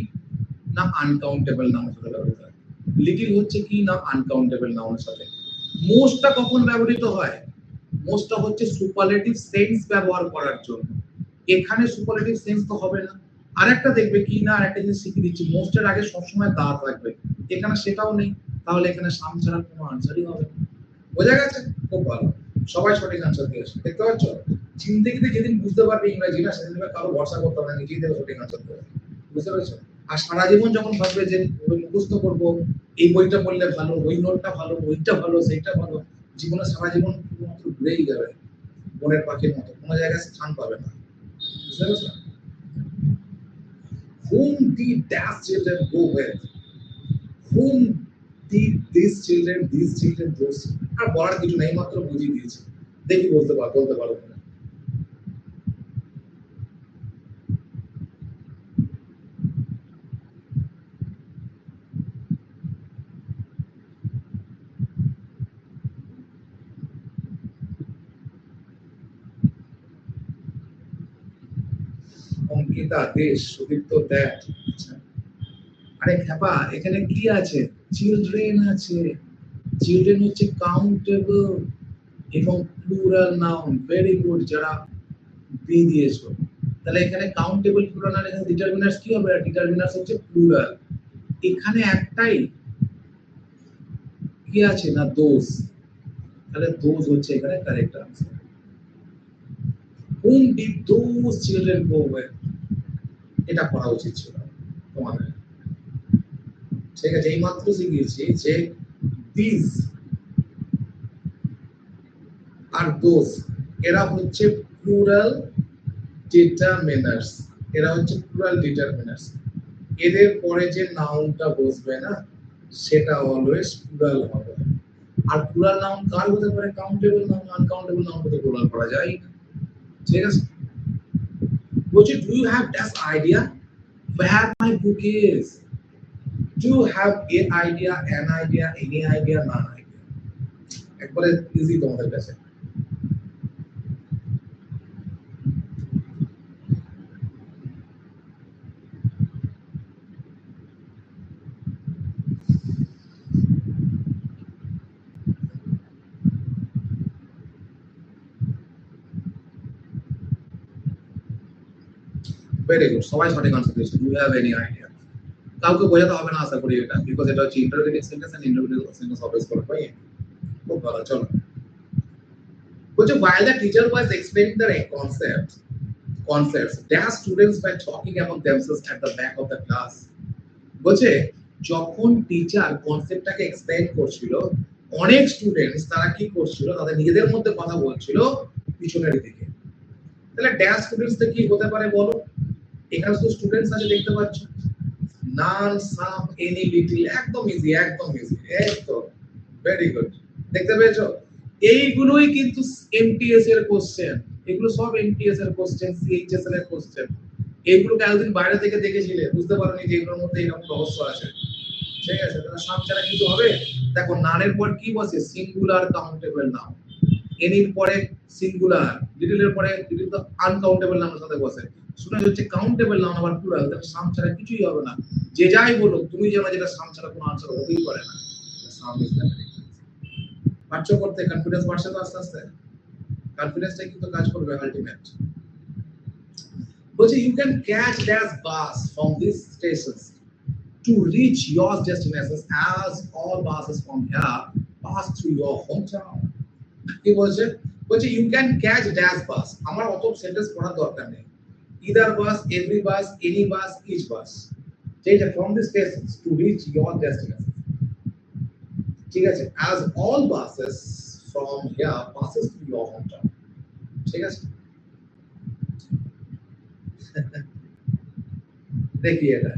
না আনকাউন্টেবল নাউনের সাথে ব্যবহৃত হয়, লিটিল হচ্ছে কি না আনকাউন্টেবল নাউনের সাথে। মোস্টটা কখন ব্যবহৃত হয়? মোস্টটা হচ্ছে সুপারলেটিভ সেন্স ব্যবহার করার জন্য, এখানে সুপারলেটিভ সেন্স তো হবে না। আরেকটা দেখবে কি না, আরেকটা জিনিস শিখিয়ে দিচ্ছি, মোস্টের আগে সবসময় দা থাকবে, এখানে সেটাও নেই, তাহলে এখানে সাম ছাড়া কোনো আনসারই হবে না। বোঝা গেছে? খুব ভালো, সবাই সঠিক আনসার দিয়েছে, দেখতে পাচ্ছ? জিন্দেগিতে যেদিন বুঝতে পারবে ইংরেজি না, সেদিন কারো ভরসা করতে হবে না, নিজেই দেবে সঠিক আনসার দেবে। বুঝতে পেরেছো? আর সারা জীবন যখন ভাববে যে মুখস্থ করবো, এই বইটা পড়লে ভালো, ওই নোটটা ভালো, ওইটা ভালো, সেইটা ভালো, জীবনে সারা জীবন শুধুমাত্র ঘুরেই যাবে বনের পাখির মতো, কোনো জায়গায় স্থান পাবে না। বুঝতে পেরেছো? Whom did dash children go with? Whom did these children, those? আর বলার কিছু নাই, মাত্র বুঝিয়ে দিয়েছে, দেখি বলতে পারো কিনা। অঙ্কিতা দেশ, সুদীপ্ত দ্যাট। আরে খ্যাপা, এখানে কি আছে? চিলড্রেন আছে, চিলড্রেন হচ্ছে কাউন্টেবল এবং প্লুরাল নাউন। ভেরি গুড যারা বি দিয়েছো, তাহলে এখানে কাউন্টেবল প্লুরাল নাউন, এখানে ডিটারমিনার্স কি হবে? ডিটারমিনার্স হচ্ছে প্লুরাল, এখানে একটাই কি আছে না দোজ, তাহলে দোজ হচ্ছে এখানে correct answer. whom did those children go with? এটা পড়া উচিত ছিল তোমাদের, ঠিক আছে? এই মাত্র শিখিয়েছি যে দিস আর দোজ এরা হচ্ছে প্লুরাল ডিটারমিনার্স, এরা হচ্ছে প্লুরাল ডিটারমিনার্স, এদের পরে যে নাউনটা বসবে না সেটা অলওয়েজ প্লুরাল হবে। আর প্লুরাল নাউন কার হতে পারে? কাউন্টেবল নাউন, আনকাউন্টেবল নাউন হতে প্লুরাল করা যায়, ঠিক আছে? বলছি do you have that idea where my book is? Do you have an idea, any idea, none idea? একবারে ইজি তোমাদের কাছে। ভেরি গুড, সবাই সঠিক আনসার দিয়েছে। Do you have any idea? কাউকে বোঝাতে হবে না আশা করি এটা, বিকজ এটা হচ্ছে interrogative sentence, and interrogative sentence always followed by any. খুব ভালো, চলো। বলছে while the teacher was explaining the concepts dash students were talking among themselves at the back of the class. বলছে যখন টিচার কনসেপ্টটাকে এক্সপ্লেইন করছিল, অনেক স্টুডেন্টস তারা কি করছিল, তাদের নিজেদের মধ্যে কথা বলছিল পিছনের দিকে। তাহলে ড্যাশ স্টুডেন্টস কি হতে পারে বলো? এখানে তো স্টুডেন্টস আছে দেখতে পাচ্ছ, নান, সাম, এনি, লিটল, একদম ইজি, একদম ইজি, একদম ভেরি গুড। দেখতে পেয়েছো? এইগুলোই কিন্তু এমটিএস এর কোশ্চেন, এগুলো সব এমটিএস এর কোশ্চেন, সিএইচএস এর কোশ্চেন। এগুলো কালদিন বাইরে থেকে দেখেছিলে, বুঝতে পারোনি যে এগুলোর মধ্যে এরকম রহস্য আছে, ঠিক আছে? তাহলে সাম ছাড়া কিছু হবে? দেখো নানের পর কি বসে? সিঙ্গুলার কাউন্টেবল নাউন, এনির পরে সিঙ্গুলার, লিটলের পরে লিটল তো আনকাউন্টেবল নাউনের সাথে বসে, শুনে হচ্ছে কাউন্টেবল নাউন আবার প্লুরাল, তাহলে সাম ছাড়া কিছুই হবে না। যে যাই বলো, তুমি জানো যেটা সাম ছাড়া কোনো আনসার হতেই পারে না। সাম ইজ দ্য কারেক্ট। পারছো করতে, কনফিডেন্স বাড়ছে তো আস্তে আস্তে, কনফিডেন্সটাই কিন্তু কাজ করবে আলটিমেট। বলছে you can catch that bus from these stations to reach your destinations as all buses from here pass through your hometown. কি বলছে? বলছে you can catch that bus, আমার অত সেন্টেন্স পড়ার দরকার নেই, either bus, every bus, any bus, each bus, ঠিক আছে? from the stations to reach your destinations, ঠিক আছে? as all buses from here passes through your hometown, ঠিক আছে? দেখি এটা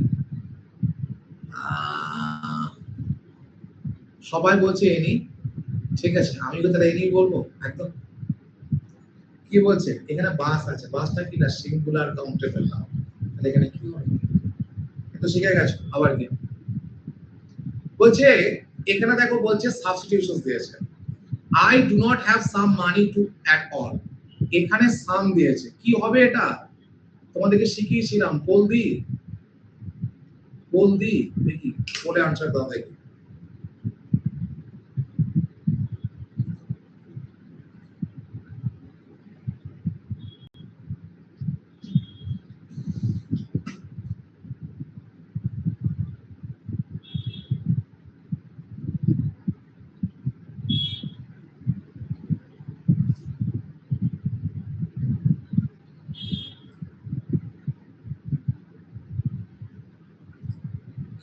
সবাই বলছে এনি, ঠিক আছে? আমি তো তাহলে এনি বলবো একদম। কি বলছে এখানে বাস আছে, বাসটা কি না সিঙ্গুলার কাউন্টেবল নাউন, তাহলে এখানে কি হবে, তো শিখে গেছো। আবার কি বলছে এখানে দেখো, বলছে সাবস্টিটিউশনস দিয়েছে, I do not have some money to at all, এখানে সাম দিয়েছে, কি হবে এটা তোমাদেরকে শিখিয়েছিলাম, বল দি দেখি বলে আনসার দাও দেখি।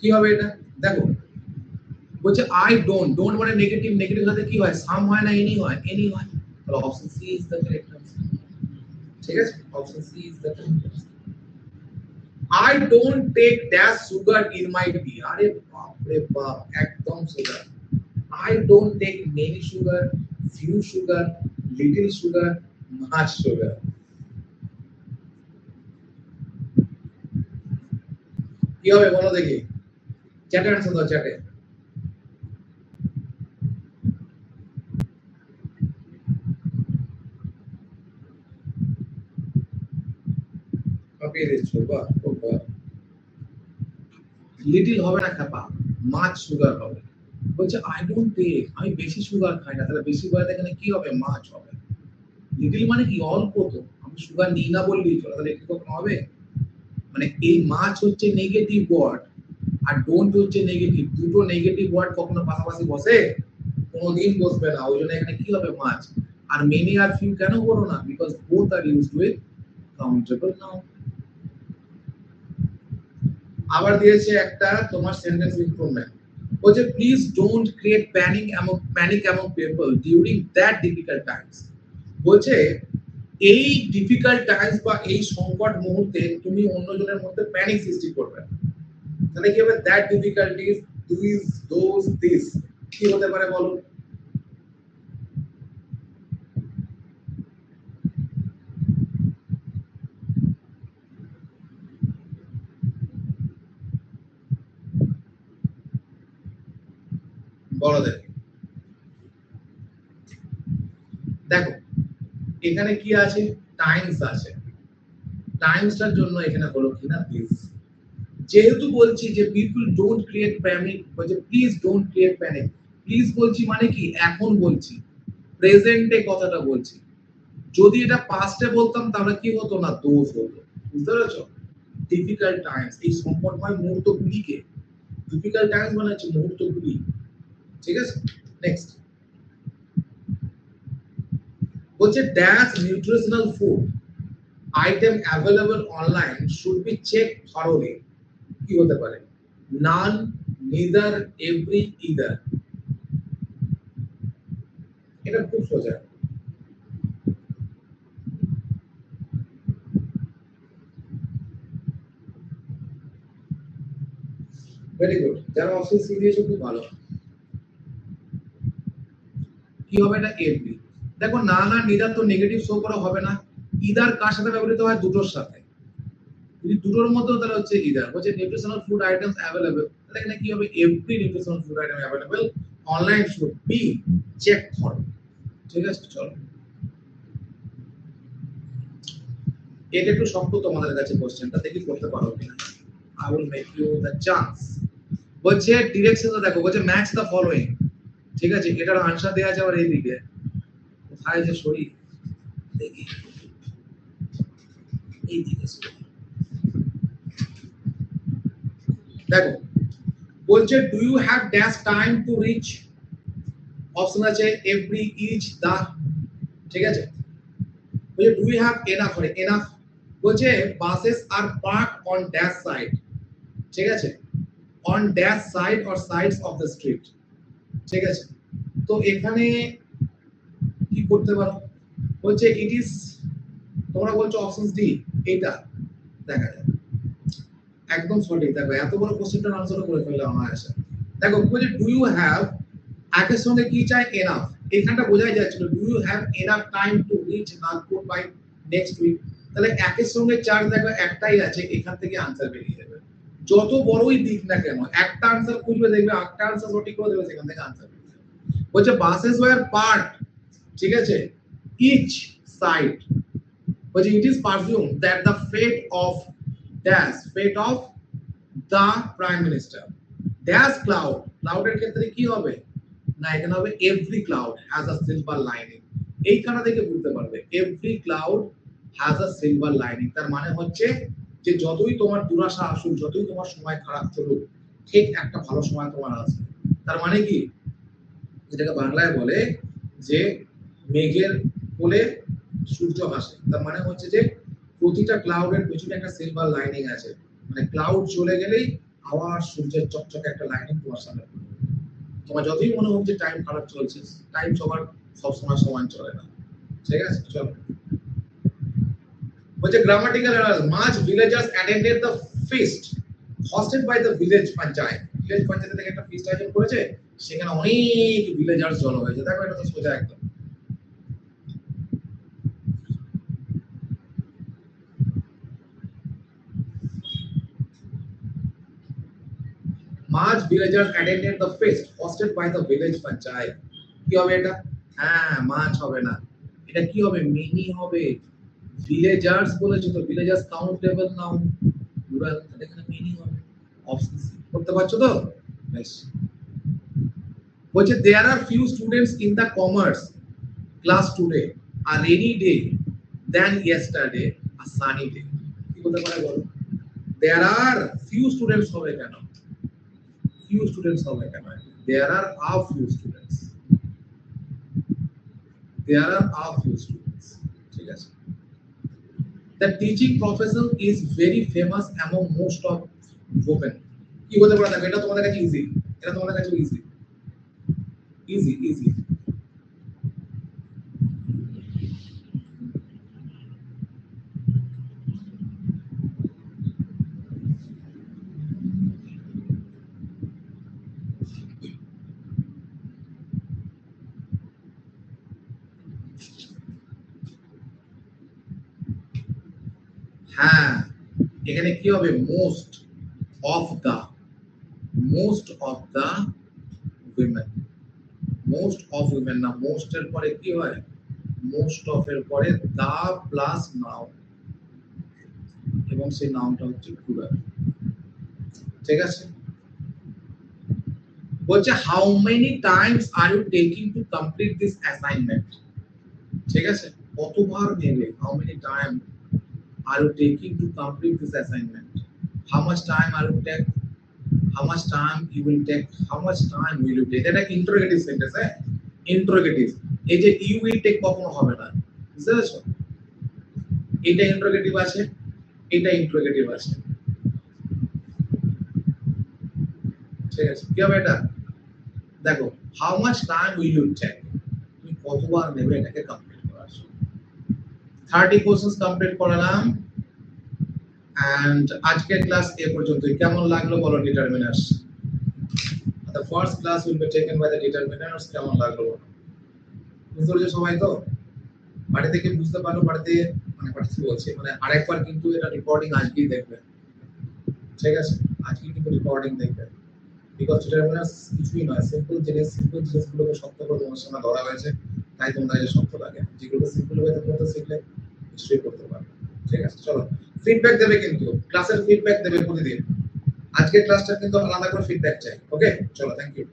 কি হবে এটা দেখো, বলছে আই ডোন্ট মানে নেগেটিভ, নেগেটিভ সাথে কি হয়, সাম হয় না এনি হয়, এনি হয়, তাহলে option C is the correct answer. ঠিক আছে, option C is the correct answer. I don't take dash sugar in my tea, আরে বাপ রে বাপ, একদম সোজা। I don't take many sugar, few sugar, little sugar, much sugar. কি হবে বলো দেখি, চ্যাটে আনসার দাও, চ্যাটে। কাপিয়ে দিচ্ছ, বাহ খুব বাহ। লিটল হবে না খাপা, মাছ সুগার হবে। বলছে আই ডোন্ট টেক, আমি বেশি সুগার খাই না, তাহলে বেশি বলতে এখানে কি হবে, মাছ হবে। লিটল মানে কি অল্প, তো আমি সুগার নিই না বললেই চলে, তাহলে কি কখনো হবে, মানে এই মাছ হচ্ছে নেগেটিভ ওয়ার্ড আর ডোন্ট হচ্ছে নেগেটিভ, দুটো নেগেটিভ ওয়ার্ড কখনো পাশাপাশি বসে, কোনোদিন বসবে না, ওই জন্য এখানে কি হবে, মাছ। আর মেনি আর ফিউ কেন বলো না, because both are used with countable noun. আবার দিয়েছে একটা তোমার সেন্টেন্স ইমপ্রুভমেন্ট, বলছে please don't create panic among people during that difficult Times. বলছে এই ডিফিকাল্ট টাইমস বা এই সংকট মুহূর্তে তুমি অন্যজনের মধ্যে প্যানিক সৃষ্টি করবে না। তাহলে কি হবে, that difficulties, this, those, this, কি হতে পারে বলো। বলো দেখি, দেখো এখানে কি আছে, টাইমস আছে, টাইমসটার জন্য এখানে হলো কিনা দিস। যেহেতু বলছি যে পিপল ডোন্ট ক্রিয়েট প্যানিক, বলছে please don't create panic, please বলছি মানে কি এখন বলছি, প্রেজেন্টে কথাটা বলছি, যদি এটা পাস্টে বলতাম তাহলে কি হতো না, দোষ হতো, বুঝতে পেরেছো। ডিফিকাল্ট টাইমস এই সংকটময় মুহূর্তগুলিকে, ডিফিকাল্ট টাইমস মানে হচ্ছে মুহূর্তগুলি। ঠিক আছে, নেক্সট বলছে dash nutritional food item available online should be check thoroughly, কি হতে পারে, নান, নিদার, এভরি, ইদার। এটা খুব সোজা, ভেরি গুড, যারা অপশন সি দিয়েছে খুব ভালো। কি হবে এটা, এভরি। দেখো না না নিদার তো নেগেটিভ শো করা হবে না, ইদার কার সাথে ব্যবহৃত হয়, দুটোর সাথে, যদি দুটোর মধ্যে তাহলে হচ্ছে ইদার। বলছে নিউট্রিশনাল ফুড আইটেমস অ্যাভেলেবল, তাহলে এখানে কি হবে, every nutritional food item available online should be check for. ঠিক আছে, চলো এটা একটু শক্ত তোমাদের কাছে কোশ্চেনটা, দেখি করতে পারো কিনা। I will make you the chance. বলছে ডিরেকশন দেখো, বলছে ম্যাচ দ্য ফলোইং। ঠিক আছে, এটার আনসার দেয়া আছে আবার এইদিকে, কোথায় যে সরি, দেখি এইদিকে দেখো, বলছে do you have dash time to reach, option আছে এভরি, ইচ, দা। ঠিক আছে, বলছে do you have enough, enough. বলছে buses are park on dash side, ঠিক আছে, on dash side or sides of the street. ঠিক আছে, তো এখানে কি করতে পারো, বলছে ইট ইজ, তোমরা বলছো অপশন ডি, এটা দেখা যায় একদম সঠিক। দেখো এত বড় কোশ্চেনটার আনসার করে ফেললে আমার আসে। দেখো বলছে ডু ইউ হ্যাভ, একের সঙ্গে কি চাই, এনাফ, এইখানটা বোঝাই যাচ্ছিল do you have enough time to reach Nagpur by next week. তাহলে একের সঙ্গে 4 দেখো একটাই আছে, এখান থেকে আনসার বেরিয়ে যাবে। যত বড়ই দিক না কেন একটা আনসার খুঁজবে, দেখবে একটা আনসার সঠিক করে দেবে, সেখান থেকে আনসার বেরিয়ে যাবে। বলছে বাসেস ওয়্যার পার্ট, ঠিক আছে, ইচ সাইড, বলছে it is perfume that the fate of dash, fate of the prime minister dash cloud, ক্লাউডের ক্ষেত্রে কি হবে না, এখানে হবে every cloud has a silver lining. এইখানে থেকে বুঝতে পারবে every cloud has a silver lining, তার মানে হচ্ছে যে যতই তোমার দুরাশা আসুক, যতই তোমার সময় খারাপ চলুক, ঠিক একটা ভালো সময় তোমার আসবে। তার মানে কি, যেটাকে বাংলায় বলে যে মেঘের কোলে সূর্য হাসে, তার মানে হচ্ছে যে প্রতিটা ক্লাউডের পেছনে একটা সিলভার লাইনিং আছে, মানে ক্লাউড চলে গেলেই আবার সূর্যের চকচকে একটা লাইনিং তোমার সামনে পড়বে। তোমার যতই মনে হোক যে টাইম খারাপ চলছে, টাইম সবার সবসময় সমান চলে না, ঠিক আছে। চলো, বলছে grammatical errors, much villagers attended the feast hosted by the village panchayat, village panchayat থেকে একটা ফিস্ট আয়োজন করেছে, সেখানে অনেক ভিলেজার্স জড়ো হয়েছে। দেখো এটা তো সোজা একদম। Much villagers attended the feast hosted by the village panchayat. কি হবে এটা? হ্যাঁ, মাছ হবে না, এটা কি হবে, মিনি হবে। ভিলেজার্স বলেছে তো, ভিলেজার্স কাউন্টেবল নাউন, প্লুরাল, এখানে মিনি হবে। অপশন সি করতে পারছো তো? বেশ। বলছে there are few students in the commerce class today, a rainy day than yesterday, a sunny day. কি বলতে পারে বলো? There are few students হবে কেন? few students হবে কেন? There are a few students. There are a few students. ঠিক আছে। The teaching profession is very famous among most of women. কি বলতে পারে? দেখো এটা তোমাদের কাছে ইজি, এটা তোমাদের কাছে ইজি, ইজি ইজি। হ্যাঁ, এখানে কি হবে, most of the, most of the women, most of women না, মোস্ট এর পরে কি হয়, মোস্ট অফ এর পরে দা প্লাস নাউন, এবং সেই নাউনটা হচ্ছে প্লুরাল, ঠিক আছে। বলছে how many times are you taking to complete this assignment, ঠিক আছে, কতবার নেবে, how many time are you taking to complete this assignment, how much time are you take, how much time you will take, how much time will you take, এটা interrogative sentence, হ্যাঁ interrogative, এই যে you will take কখনো হবে না, বুঝতে পেরেছো, এটা ইন্টারোগেটিভ আছে, এটা ইন্টারোগেটিভ আছে, ঠিক আছে। কি হবে এটা, দেখো how much time will you take, তুমি কতবার নেবে এটাকে কমপ্লিট করার জন্য। 30 কোশ্চেন্স কমপ্লিট করলাম, and আজকের ক্লাস এ পর্যন্তই। কেমন লাগলো বলো determiners? The first class will be taken by the determiners. কেমন লাগলো বলো? বুঝতে পেরেছো সবাই তো? বাড়ি থেকে বুঝতে পারলো, বাড়িতে মানে বাড়িতে বলছি মানে আরেকবার কিন্তু এটা রেকর্ডিং আজকেই দেখবে, ঠিক আছে, আজকে কিন্তু রেকর্ডিং দেখবে, বিকজ ডিটারমিনার্স কিছুই নয়, সিম্পল জিনিসগুলোকে শক্ত করে তোমার সামনে ধরা হয়েছে, তাই তোমরা এই শক্ত লাগে, যেগুলো সিম্পল ওয়েতে করতে শিখলে নিশ্চয়ই করতে পারবে, ঠিক আছে। চলো, ফিডব্যাক দেবে কিন্তু, ক্লাসের ফিডব্যাক দেবে প্রতিদিন, আজকের ক্লাসটা কিন্তু আলাদা করে ফিডব্যাক চাই, ওকে। চলো, থ্যাংক ইউ।